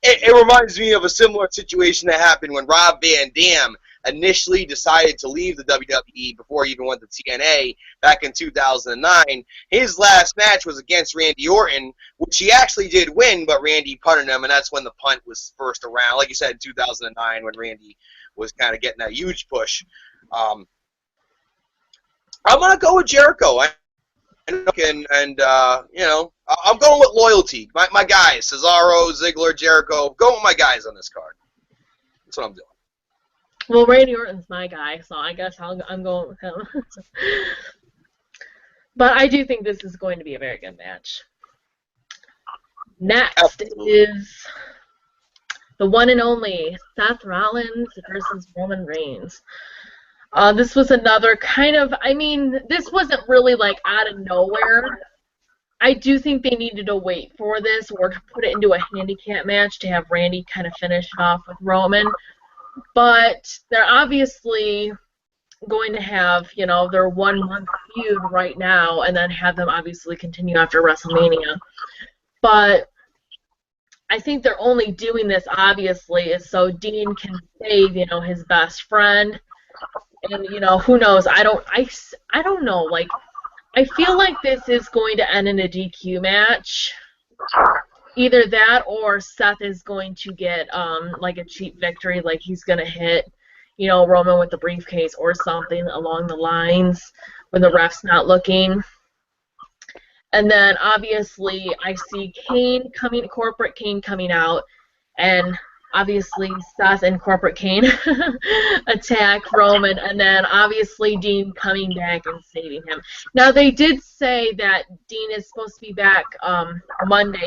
It reminds me of a similar situation that happened when Rob Van Dam initially decided to leave the WWE before he even went to TNA back in 2009. His last match was against Randy Orton, which he actually did win, but Randy punted him, and that's when the punt was first around. Like you said, in 2009, when Randy was kind of getting that huge push. I'm gonna go with Jericho. I'm going with loyalty. My guys, Cesaro, Ziggler, Jericho. Go with my guys on this card. That's what I'm doing. Well, Randy Orton's my guy, so I guess I'm going with him. But I do think this is going to be a very good match. Next Absolutely. is the one and only Seth Rollins versus Roman Reigns. This was another kind of, I mean, this wasn't really like out of nowhere. I do think they needed to wait for this or to put it into a handicap match to have Randy kind of finish it off with Roman. But they're obviously going to have, their 1 month feud right now and then have them obviously continue after WrestleMania. But I think they're only doing this, obviously, is so Dean can save, his best friend. And, who knows? I don't know. Like, I feel like this is going to end in a DQ match. Either that or Seth is going to get, like, a cheap victory. Like, he's going to hit, Roman with the briefcase or something along the lines when the ref's not looking. And then, obviously, I see Corporate Kane coming out. And obviously, Seth and Corporate Kane attack Roman, and then obviously Dean coming back and saving him. Now, they did say that Dean is supposed to be back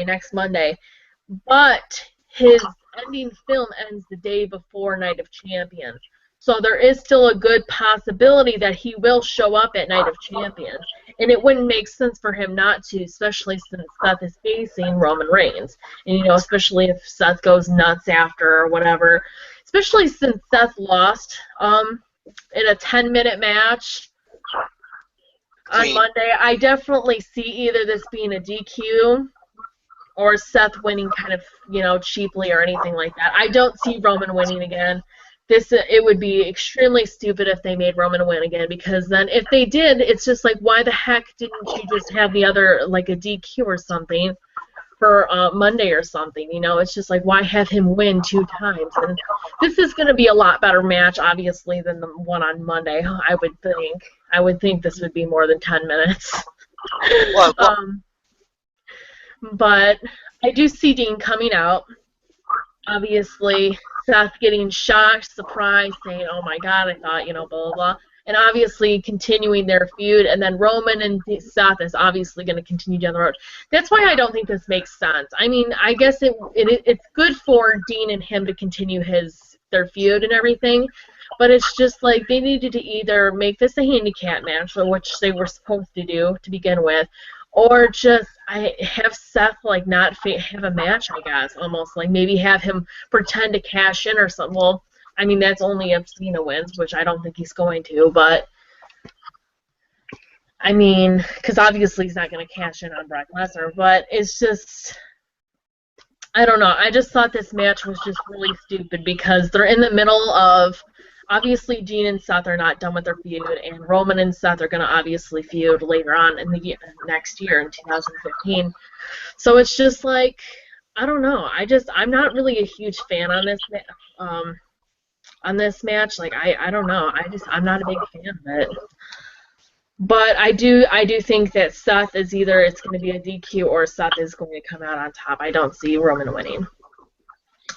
next Monday, but his ending film ends the day before Night of Champions. So there is still a good possibility that he will show up at Night of Champions. And it wouldn't make sense for him not to, especially since Seth is facing Roman Reigns. And, especially if Seth goes nuts after or whatever. Especially since Seth lost in a 10-minute match on Monday. I definitely see either this being a DQ or Seth winning kind of, cheaply or anything like that. I don't see Roman winning again. It would be extremely stupid if they made Roman win again, because then if they did, it's just like, why the heck didn't you just have the other, like a DQ or something for Monday or something, It's just like, why have him win 2 times? And this is going to be a lot better match, obviously, than the one on Monday, I would think. I would think this would be more than 10 minutes. But I do see Dean coming out. Obviously, Seth getting shocked, surprised, saying, oh my god, I thought, blah, blah, blah. And obviously continuing their feud, and then Roman and Seth is obviously going to continue down the road. That's why I don't think this makes sense. I mean, I guess it's good for Dean and him to continue their feud and everything, but it's just like they needed to either make this a handicap match, which they were supposed to do to begin with, or just have Seth like not have a match, I guess, almost like maybe have him pretend to cash in or something. Well, I mean, that's only if Cena wins, which I don't think he's going to, but I mean, because obviously he's not going to cash in on Brock Lesnar, but it's just, I don't know. I just thought this match was just really stupid because they're in the middle of, obviously Dean and Seth are not done with their feud, and Roman and Seth are going to obviously feud later on in the next year in 2015. So it's just like, I don't know. I'm not really a huge fan on this match. Like, I don't know. I'm not a big fan of it. But I do think that Seth is either it's going to be a DQ or Seth is going to come out on top. I don't see Roman winning.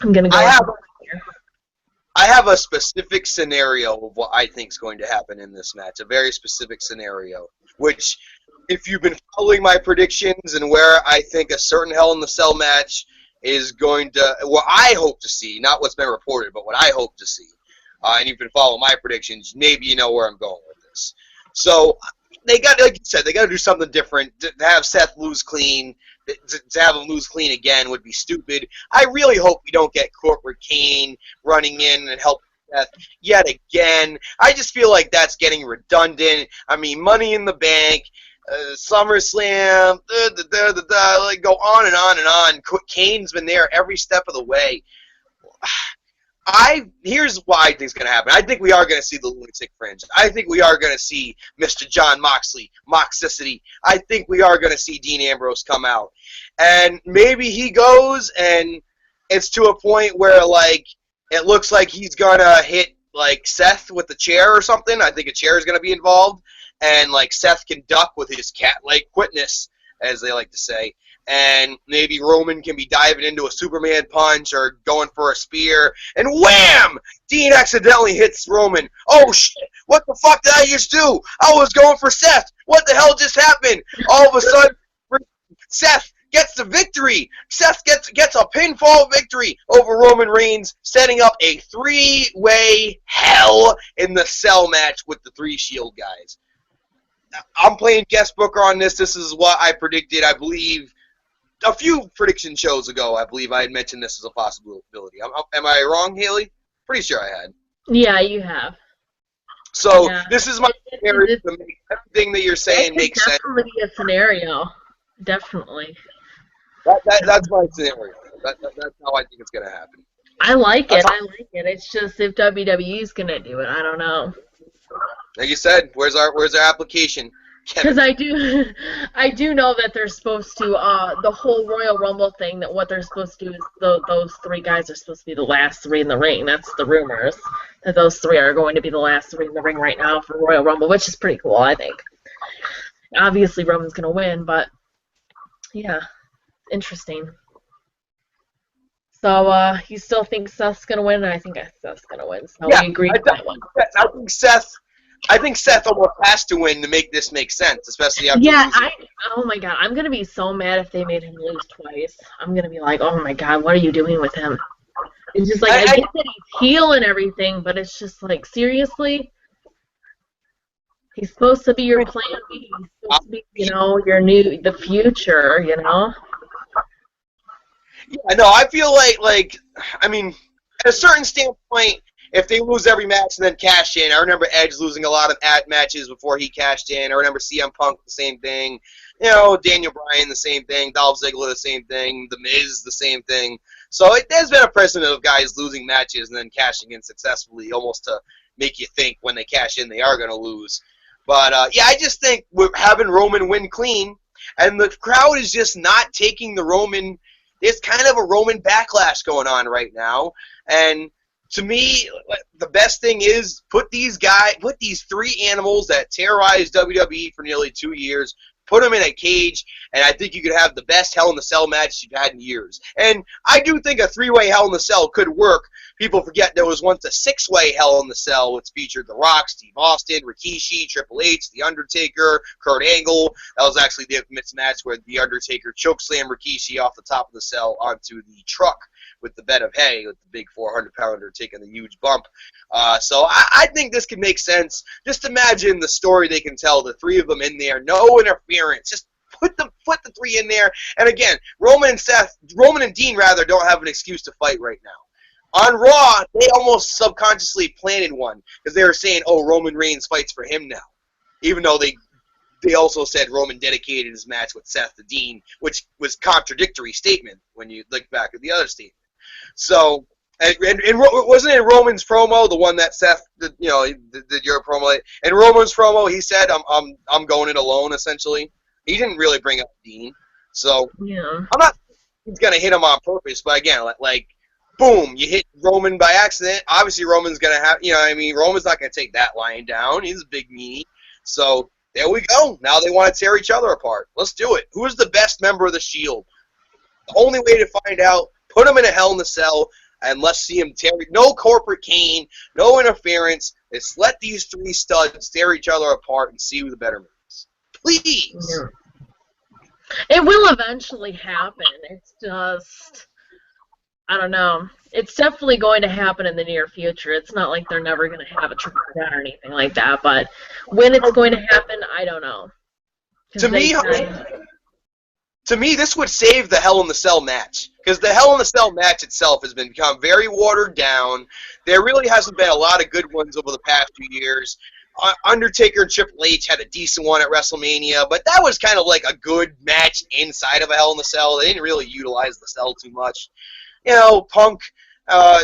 I'm going to go. I have a specific scenario of what I think is going to happen in this match. A very specific scenario, which, if you've been following my predictions and where I think a certain Hell in the Cell match is going to, what I hope to see, not what's been reported, but what I hope to see, and you've been following my predictions, maybe you know where I'm going with this. So they got, like you said, they got to do something different. To have Seth lose clean, to have him lose clean again would be stupid. I really hope we don't get Corporate Kane running in and helping Seth yet again. I just feel like that's getting redundant. I mean, Money in the Bank, SummerSlam, like go on and on and on. Kane's been there every step of the way. Here's what I think is going to happen. I think we are going to see the Lunatic Fringe. I think we are going to see Mr. Jon Moxley, Moxicity. I think we are going to see Dean Ambrose come out. And maybe he goes and it's to a point where, like, it looks like he's going to hit, like, Seth with the chair or something. I think a chair is going to be involved. And, like, Seth can duck with his cat-like quickness, as they like to say. And maybe Roman can be diving into a Superman punch or going for a spear, and wham! Dean accidentally hits Roman. Oh shit! What the fuck did I just do? I was going for Seth. What the hell just happened? All of a sudden, Seth gets the victory. Seth gets a pinfall victory over Roman Reigns, setting up a three-way Hell in the Cell match with the three Shield guys. I'm playing guest booker on this. This is what I predicted. I believe a few prediction shows ago, I believe I had mentioned this as a possibility. Am I wrong, Haley? Pretty sure I had. Yeah, you have. So this is my scenario to make everything that you're saying make sense. Definitely a scenario. Definitely. That's my scenario. That's how I think it's going to happen. I like it. It's just if WWE's going to do it, I don't know. Like you said, where's our application? Because I do know that they're supposed to, the whole Royal Rumble thing, that what they're supposed to do is those three guys are supposed to be the last three in the ring. That's the rumors, that those three are going to be the last three in the ring right now for Royal Rumble, which is pretty cool, I think. Obviously, Roman's going to win, but, yeah, interesting. So, you still think Seth's going to win? And I think Seth's going to win, so we agree on that one. I think Seth almost has to win to make this make sense, especially after losing. Oh my god, I'm going to be so mad if they made him lose twice. I'm going to be like, oh my god, what are you doing with him? It's just like, I get that he's heel and everything, but it's just like, seriously? He's supposed to be your plan B. He's supposed to be, the future, Yeah, no, I feel like, I mean, at a certain standpoint, if they lose every match and then cash in, I remember Edge losing a lot of matches before he cashed in. I remember CM Punk, the same thing. Daniel Bryan, the same thing. Dolph Ziggler, the same thing. The Miz, the same thing. So there's been a precedent of guys losing matches and then cashing in successfully, almost to make you think when they cash in they are going to lose. But, I just think we're having Roman win clean, and the crowd is just not taking the Roman. There's kind of a Roman backlash going on right now, and to me, the best thing is put these three animals that terrorized WWE for nearly 2 years, put them in a cage, and I think you could have the best Hell in the Cell match you've had in years. And I do think a three-way Hell in the Cell could work. People forget there was once a six-way Hell in the Cell, which featured The Rock, Steve Austin, Rikishi, Triple H, The Undertaker, Kurt Angle. That was actually the infamous match where The Undertaker chokeslammed Rikishi off the top of the cell onto the truck with the bed of hay, with the big 400-pounder taking the huge bump. So I think this can make sense. Just imagine the story they can tell, the three of them in there, no interference. Just put the three in there. And again, Roman and Dean rather don't have an excuse to fight right now. On Raw, they almost subconsciously planted one because they were saying, "Oh, Roman Reigns fights for him now," even though they also said Roman dedicated his match with Seth to Dean, which was contradictory statement when you look back at the other statement. So, and wasn't it Roman's promo, the one that Seth did your promo? In Roman's promo, he said, "I'm going it alone." Essentially, he didn't really bring up Dean. So, I'm not. He's gonna hit him on purpose, but again, like, boom, you hit Roman by accident. Obviously, Roman's gonna have, Roman's not gonna take that lying down. He's a big meanie. So, there we go. Now they want to tear each other apart. Let's do it. Who is the best member of the Shield? The only way to find out, put them in a Hell in a Cell, and let's see them tear. No corporate Kane, no interference. Let's let these three studs tear each other apart and see who the better man is. Please. Yeah. It will eventually happen. It's just, I don't know. It's definitely going to happen in the near future. It's not like they're never going to have a triple threat or anything like that. But when it's going to happen, I don't know. To me, this would save the Hell in the Cell match. Because the Hell in the Cell match itself has become very watered down. There really hasn't been a lot of good ones over the past few years. Undertaker and Triple H had a decent one at WrestleMania, but that was kind of like a good match inside of a Hell in the Cell. They didn't really utilize the cell too much. You know, Punk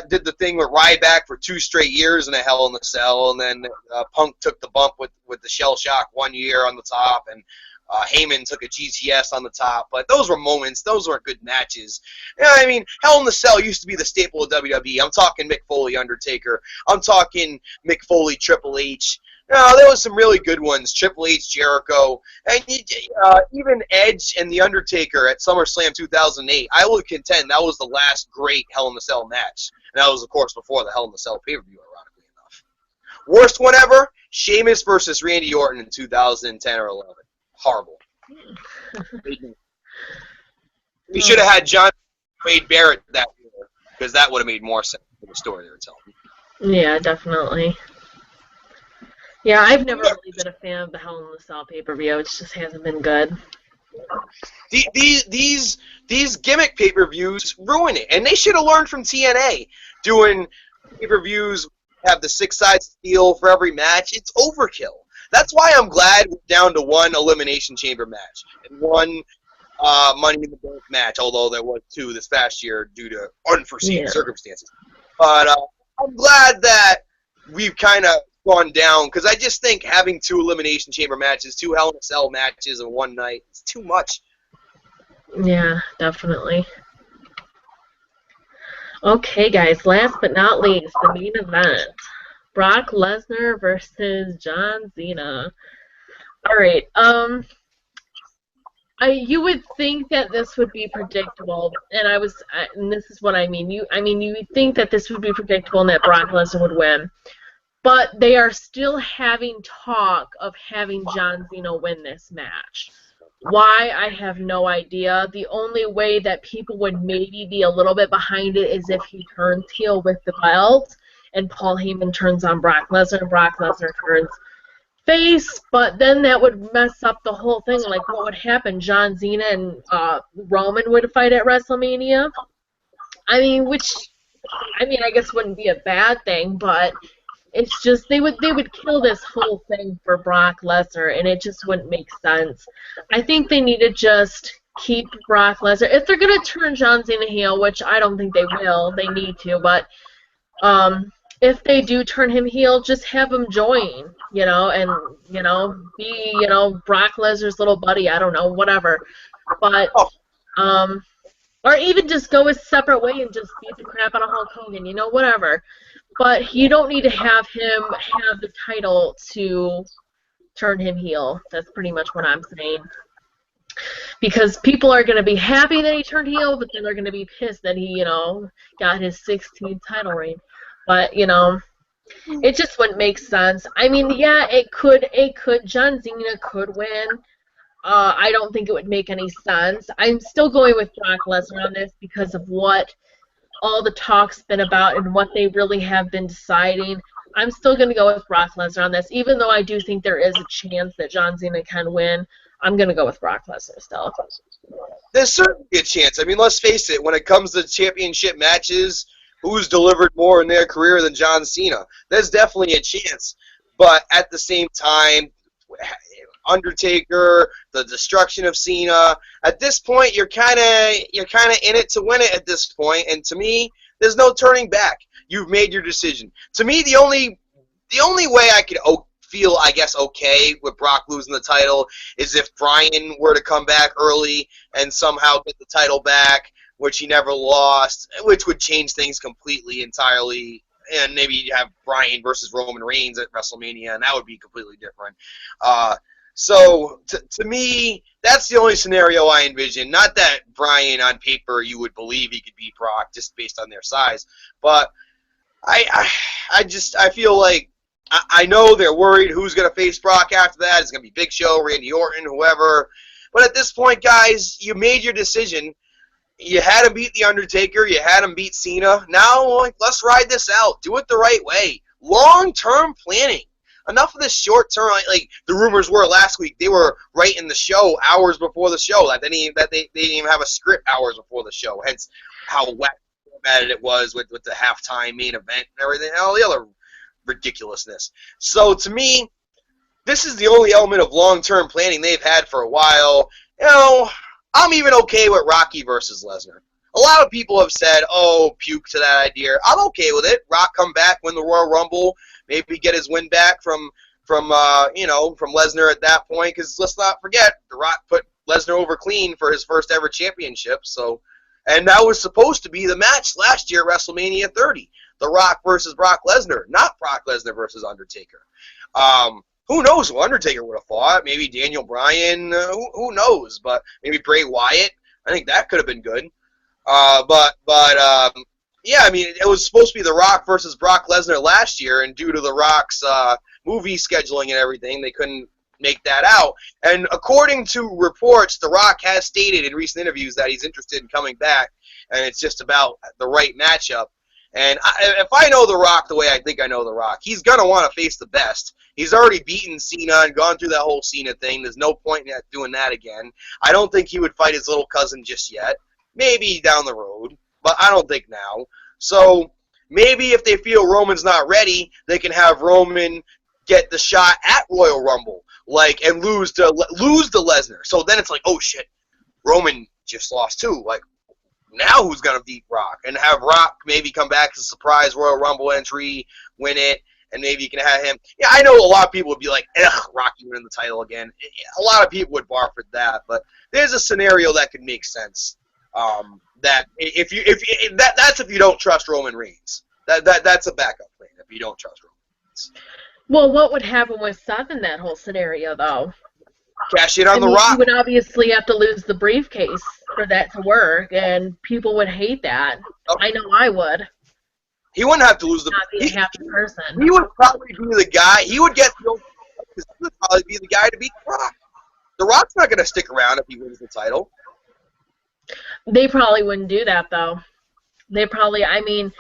did the thing with Ryback for 2 straight years in a Hell in the Cell, and then Punk took the bump with the Shell Shock 1 year on the top, and Heyman took a GTS on the top. But those were moments. Those weren't good matches. You know, I mean, Hell in the Cell used to be the staple of WWE. I'm talking Mick Foley, Undertaker. I'm talking Mick Foley, Triple H. No, there was some really good ones. Triple H, Jericho, and even Edge and The Undertaker at SummerSlam 2008. I will contend that was the last great Hell in the Cell match. And that was, of course, before the Hell in the Cell pay-per-view, ironically enough. Worst one ever, Sheamus versus Randy Orton in 2010 or 11. Horrible. We should have had John Wade Barrett that year, because that would have made more sense for the story they were telling. Yeah, definitely. Yeah, I've never really been a fan of the Hell in the Cell pay-per-view. It just hasn't been good. These gimmick pay-per-views ruin it, and they should have learned from TNA doing pay-per-views have the 6 sides of steel for every match. It's overkill. That's why I'm glad we're down to 1 Elimination Chamber match and 1 Money in the Bank match, although there was 2 this past year due to unforeseen circumstances. But I'm glad that we've kind of gone down, because I just think having 2 Elimination Chamber matches, 2 Hell in a Cell matches in one night, it's too much. Yeah, definitely. Okay, guys, last but not least, the main event. Brock Lesnar versus John Cena. Alright, you would think that this would be predictable, and this is what I mean. You would think that this would be predictable and that Brock Lesnar would win. But they are still having talk of having John Cena win this match. Why, I have no idea. The only way that people would maybe be a little bit behind it is if he turns heel with the belt and Paul Heyman turns on Brock Lesnar and Brock Lesnar turns face, but then that would mess up the whole thing. Like, what would happen? John Cena and Roman would fight at WrestleMania? I guess wouldn't be a bad thing, but it's just they would kill this whole thing for Brock Lesnar, and it just wouldn't make sense. I think they need to just keep Brock Lesnar. If they're going to turn John Cena heel, which I don't think they will, they need to, but if they do turn him heel, just have him join, and, be, Brock Lesnar's little buddy, I don't know, whatever. But, or even just go a separate way and just beat the crap out of Hulk Hogan, whatever. But you don't need to have him have the title to turn him heel. That's pretty much what I'm saying. Because people are going to be happy that he turned heel, but then they're going to be pissed that he, got his 16th title reign. But, it just wouldn't make sense. Yeah, it could. John Cena could win. I don't think it would make any sense. I'm still going with Brock Lesnar on this because of what all the talk's been about and what they really have been deciding. I'm still going to go with Brock Lesnar on this, even though I do think there is a chance that John Cena can win. I'm going to go with Brock Lesnar still. There's certainly a chance. Let's face it, when it comes to championship matches, who's delivered more in their career than John Cena? There's definitely a chance. But at the same time, Undertaker, the destruction of Cena. At this point, you're kind of in it to win it at this point, and to me, there's no turning back. You've made your decision. To me, the only way I could feel, I guess, okay with Brock losing the title is if Bryan were to come back early and somehow get the title back, which he never lost, which would change things completely, entirely. And maybe you have Bryan versus Roman Reigns at WrestleMania, and that would be completely different. So to me, that's the only scenario I envision. Not that Bryan on paper you would believe he could beat Brock just based on their size, but I feel like I know they're worried who's going to face Brock after that. It's going to be Big Show, Randy Orton, whoever. But at this point, guys, you made your decision. You had him beat The Undertaker. You had him beat Cena. Now, like, let's ride this out. Do it the right way. Long-term planning. Enough of this short-term. Like the rumors were last week, they were writing the show hours before the show. Like they didn't even have a script hours before the show. Hence how wet it was with the halftime main event and everything, and all the other ridiculousness. So to me, this is the only element of long-term planning they've had for a while. You know, I'm even okay with Rocky versus Lesnar. A lot of people have said, oh, puke to that idea. I'm okay with it. Rock come back, win the Royal Rumble, maybe get his win back from Lesnar at that point, because let's not forget, The Rock put Lesnar over clean for his first ever championship, so... And that was supposed to be the match last year at WrestleMania 30. The Rock versus Brock Lesnar, not Brock Lesnar versus Undertaker. Who knows who Undertaker would have fought? Maybe Daniel Bryan. Who knows? But maybe Bray Wyatt. I think that could have been good. Yeah, I mean, it was supposed to be The Rock versus Brock Lesnar last year, and due to The Rock's movie scheduling and everything, they couldn't make that out. And according to reports, The Rock has stated in recent interviews that he's interested in coming back, and it's just about the right matchup. And if I know The Rock the way I think I know The Rock, he's going to want to face the best. He's already beaten Cena and gone through that whole Cena thing. There's no point in doing that again. I don't think he would fight his little cousin just yet. Maybe down the road, but I don't think now. So maybe if they feel Roman's not ready, they can have Roman get the shot at Royal Rumble, and lose to Lesnar. So then it's like, oh shit, Roman just lost too. Like, now who's gonna beat Rock? And have Rock maybe come back as a surprise Royal Rumble entry, win it, and maybe you can have him. Yeah, I know a lot of people would be like, ugh, Rocky winning the title again. A lot of people would bar for that, but there's a scenario that could make sense. That that's if you don't trust Roman Reigns. That's a backup plan if you don't trust Roman Reigns. Well, what would happen with Seth in that whole scenario, though? Cash in on The Rock. He would obviously have to lose the briefcase for that to work, and people would hate that. Okay. I know I would. He wouldn't have to lose the. Not be a happy person. He would probably be the guy. He would get the. He would probably be the guy to beat The Rock. The Rock's not going to stick around if he wins the title. They probably wouldn't do that, though. They probably, I mean,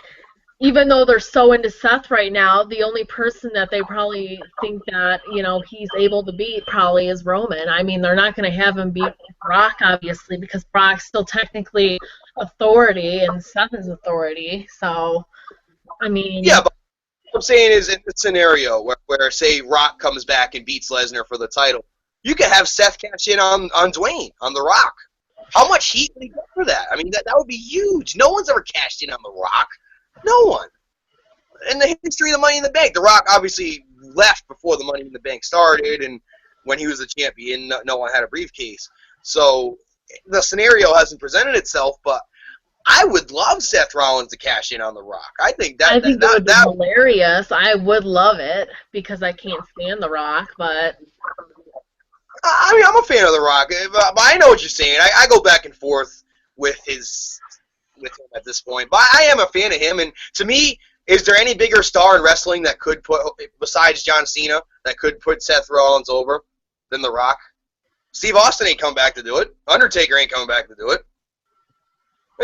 even though they're so into Seth right now, the only person that they probably think that, he's able to beat probably is Roman. I mean, they're not going to have him beat Brock, obviously, because Brock's still technically authority and Seth is authority. So, I mean... Yeah, but what I'm saying is in the scenario where, say, Rock comes back and beats Lesnar for the title, you could have Seth cash in on Dwayne, on The Rock. How much heat would he get for that? I mean, that would be huge. No one's ever cashed in on The Rock. No one. In the history of the Money in the Bank, The Rock obviously left before the Money in the Bank started, and when he was the champion, no one had a briefcase. So the scenario hasn't presented itself, but I would love Seth Rollins to cash in on The Rock. I think that would be hilarious. I would love it because I can't stand The Rock, but... I mean, I'm a fan of The Rock, but I know what you're saying. I go back and forth with him at this point. But I am a fan of him, and to me, is there any bigger star in wrestling that could put, besides John Cena, that could put Seth Rollins over than The Rock? Steve Austin ain't coming back to do it. Undertaker ain't coming back to do it.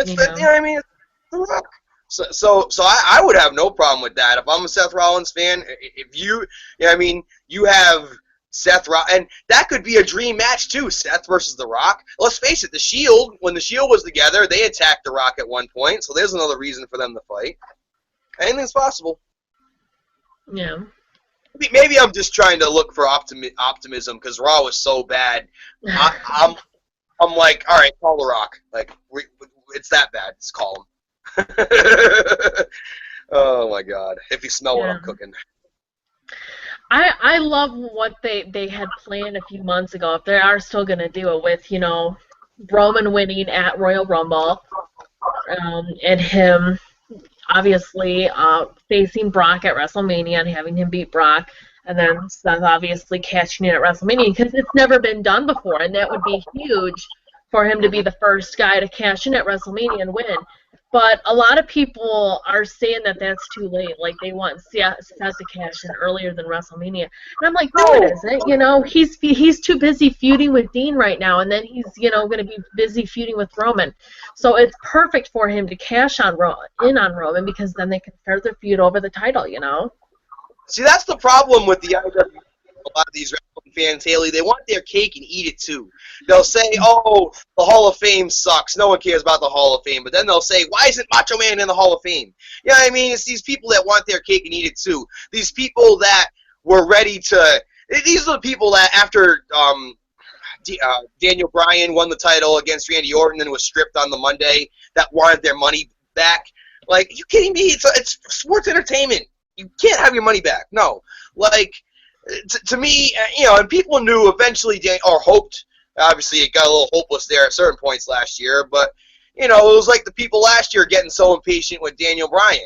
You know what I mean? It's The Rock. So I would have no problem with that. If I'm a Seth Rollins fan, you have Seth Rollins, and that could be a dream match too, Seth versus The Rock. Let's face it, The Shield, when The Shield was together, they attacked The Rock at one point, so there's another reason for them to fight. Anything's possible. Yeah. Maybe I'm just trying to look for optimism because Raw was so bad. I'm like, all right, call The Rock. Like, it's that bad. Just call him. Oh my God! If you smell what I'm cooking. I love what they had planned a few months ago. If they are still going to do it with, Roman winning at Royal Rumble, and him obviously facing Brock at WrestleMania and having him beat Brock. and then Seth obviously cashing in at WrestleMania because it's never been done before, and that would be huge for him to be the first guy to cash in at WrestleMania and win. But a lot of people are saying that that's too late. Like, they want Seth to cash in earlier than WrestleMania. And I'm like, no, it isn't. You know, he's too busy feuding with Dean right now, and then he's, you know, going to be busy feuding with Roman. So it's perfect for him to cash in on Roman, because then they can further feud over the title, you know? See, that's the problem with the IWC. A lot of these wrestling fans, Haley, they want their cake and eat it too. They'll say, oh, the Hall of Fame sucks. No one cares about the Hall of Fame. But then they'll say, why isn't Macho Man in the Hall of Fame? You know what I mean? It's these people that want their cake and eat it too. These people that were ready to... These are the people that after Daniel Bryan won the title against Randy Orton and was stripped on the Monday, that wanted their money back. Like, are you kidding me? It's sports entertainment. You can't have your money back. No. Like... To me, you know, and people knew eventually, or hoped, obviously it got a little hopeless there at certain points last year, but, you know, it was like the people last year getting so impatient with Daniel Bryan.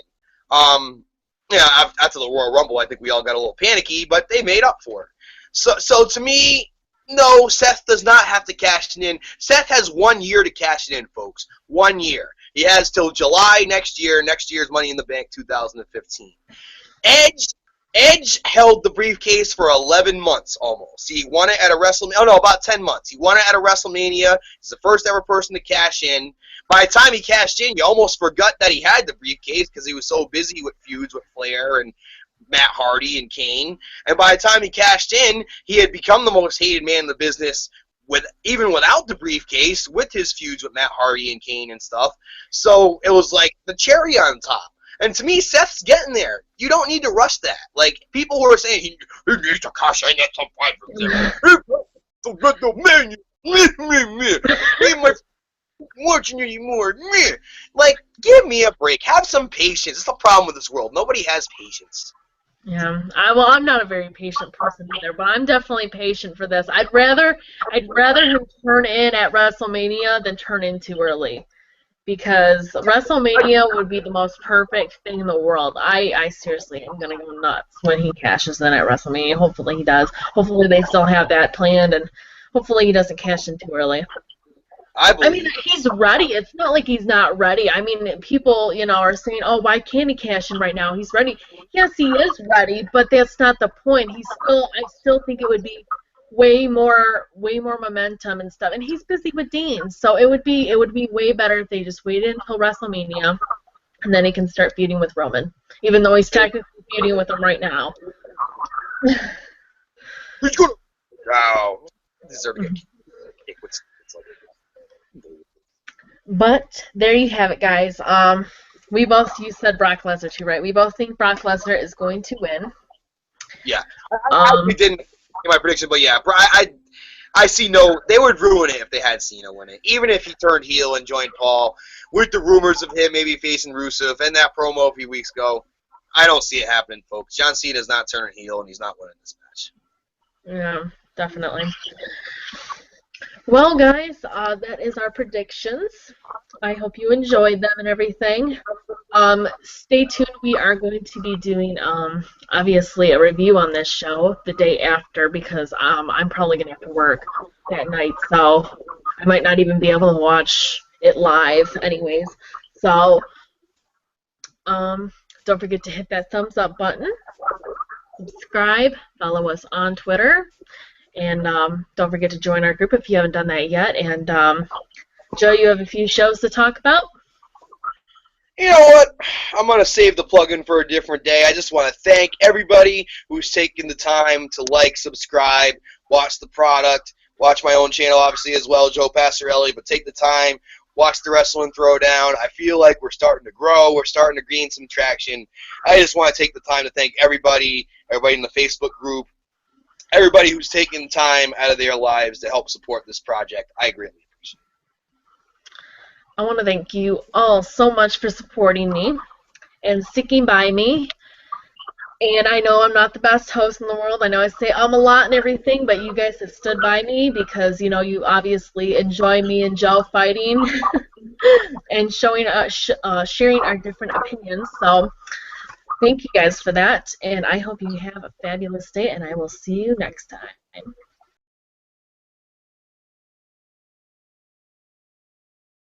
Yeah, after the Royal Rumble, I think we all got a little panicky, but they made up for it. So to me, no, Seth does not have to cash it in. Seth has 1 year to cash it in, folks. 1 year. He has till July next year. Next year's Money in the Bank 2015. Edge held the briefcase for 11 months almost. He won it at a WrestleMania. Oh, no, about 10 months. He won it at a WrestleMania. He's the first ever person to cash in. By the time he cashed in, you almost forgot that he had the briefcase because he was so busy with feuds with Flair and Matt Hardy and Kane. And by the time he cashed in, he had become the most hated man in the business, even without the briefcase, with his feuds with Matt Hardy and Kane and stuff. So it was like the cherry on top. And to me, Seth's getting there. You don't need to rush that. Like, people who are saying he needs to cash in at some point. Watching anymore. Like, give me a break. Have some patience. It's the problem with this world. Nobody has patience. Yeah. Well, I'm not a very patient person either, but I'm definitely patient for this. I'd rather him turn in at WrestleMania than turn in too early. Because WrestleMania would be the most perfect thing in the world. I seriously am going to go nuts when he cashes in at WrestleMania. Hopefully he does. Hopefully they still have that planned, and hopefully he doesn't cash in too early. I mean, he's ready. It's not like he's not ready. I mean, people, you know, are saying, oh, why can't he cash in right now? He's ready. Yes, he is ready, but that's not the point. I still think it would be way more momentum and stuff, and he's busy with Dean, so it would be way better if they just waited until WrestleMania, and then he can start feuding with Roman, even though he's technically feuding with him right now. He's gonna. Wow. But there you have it, guys. You said Brock Lesnar too, right? We both think Brock Lesnar is going to win. Yeah, I didn't. My prediction, but yeah, I see no. They would ruin it if they had Cena win it, even if he turned heel and joined Paul. With the rumors of him maybe facing Rusev and that promo a few weeks ago, I don't see it happening, folks. John Cena's not turning heel, and he's not winning this match. Yeah, definitely. Well, guys, that is our predictions. I hope you enjoyed them and everything. Stay tuned. We are going to be doing, obviously, a review on this show the day after because I'm probably going to have to work that night, so I might not even be able to watch it live anyways. So don't forget to hit that thumbs up button, subscribe, follow us on Twitter, and don't forget to join our group if you haven't done that yet. And Joe, you have a few shows to talk about? You know what? I'm going to save the plug-in for a different day. I just want to thank everybody who's taken the time to like, subscribe, watch the product, watch my own channel, obviously, as well, Joe Passarelli, but take the time, watch the Wrestling Throwdown. I feel like we're starting to grow. We're starting to gain some traction. I just want to take the time to thank everybody in the Facebook group, everybody who's taken time out of their lives to help support this project. I greatly appreciate it. I want to thank you all so much for supporting me and sticking by me. And I know I'm not the best host in the world. I know I say a lot and everything, but you guys have stood by me because, you know, you obviously enjoy me and Joe fighting and sharing our different opinions. So Thank you guys for that, and I hope you have a fabulous day, and I will see you next time.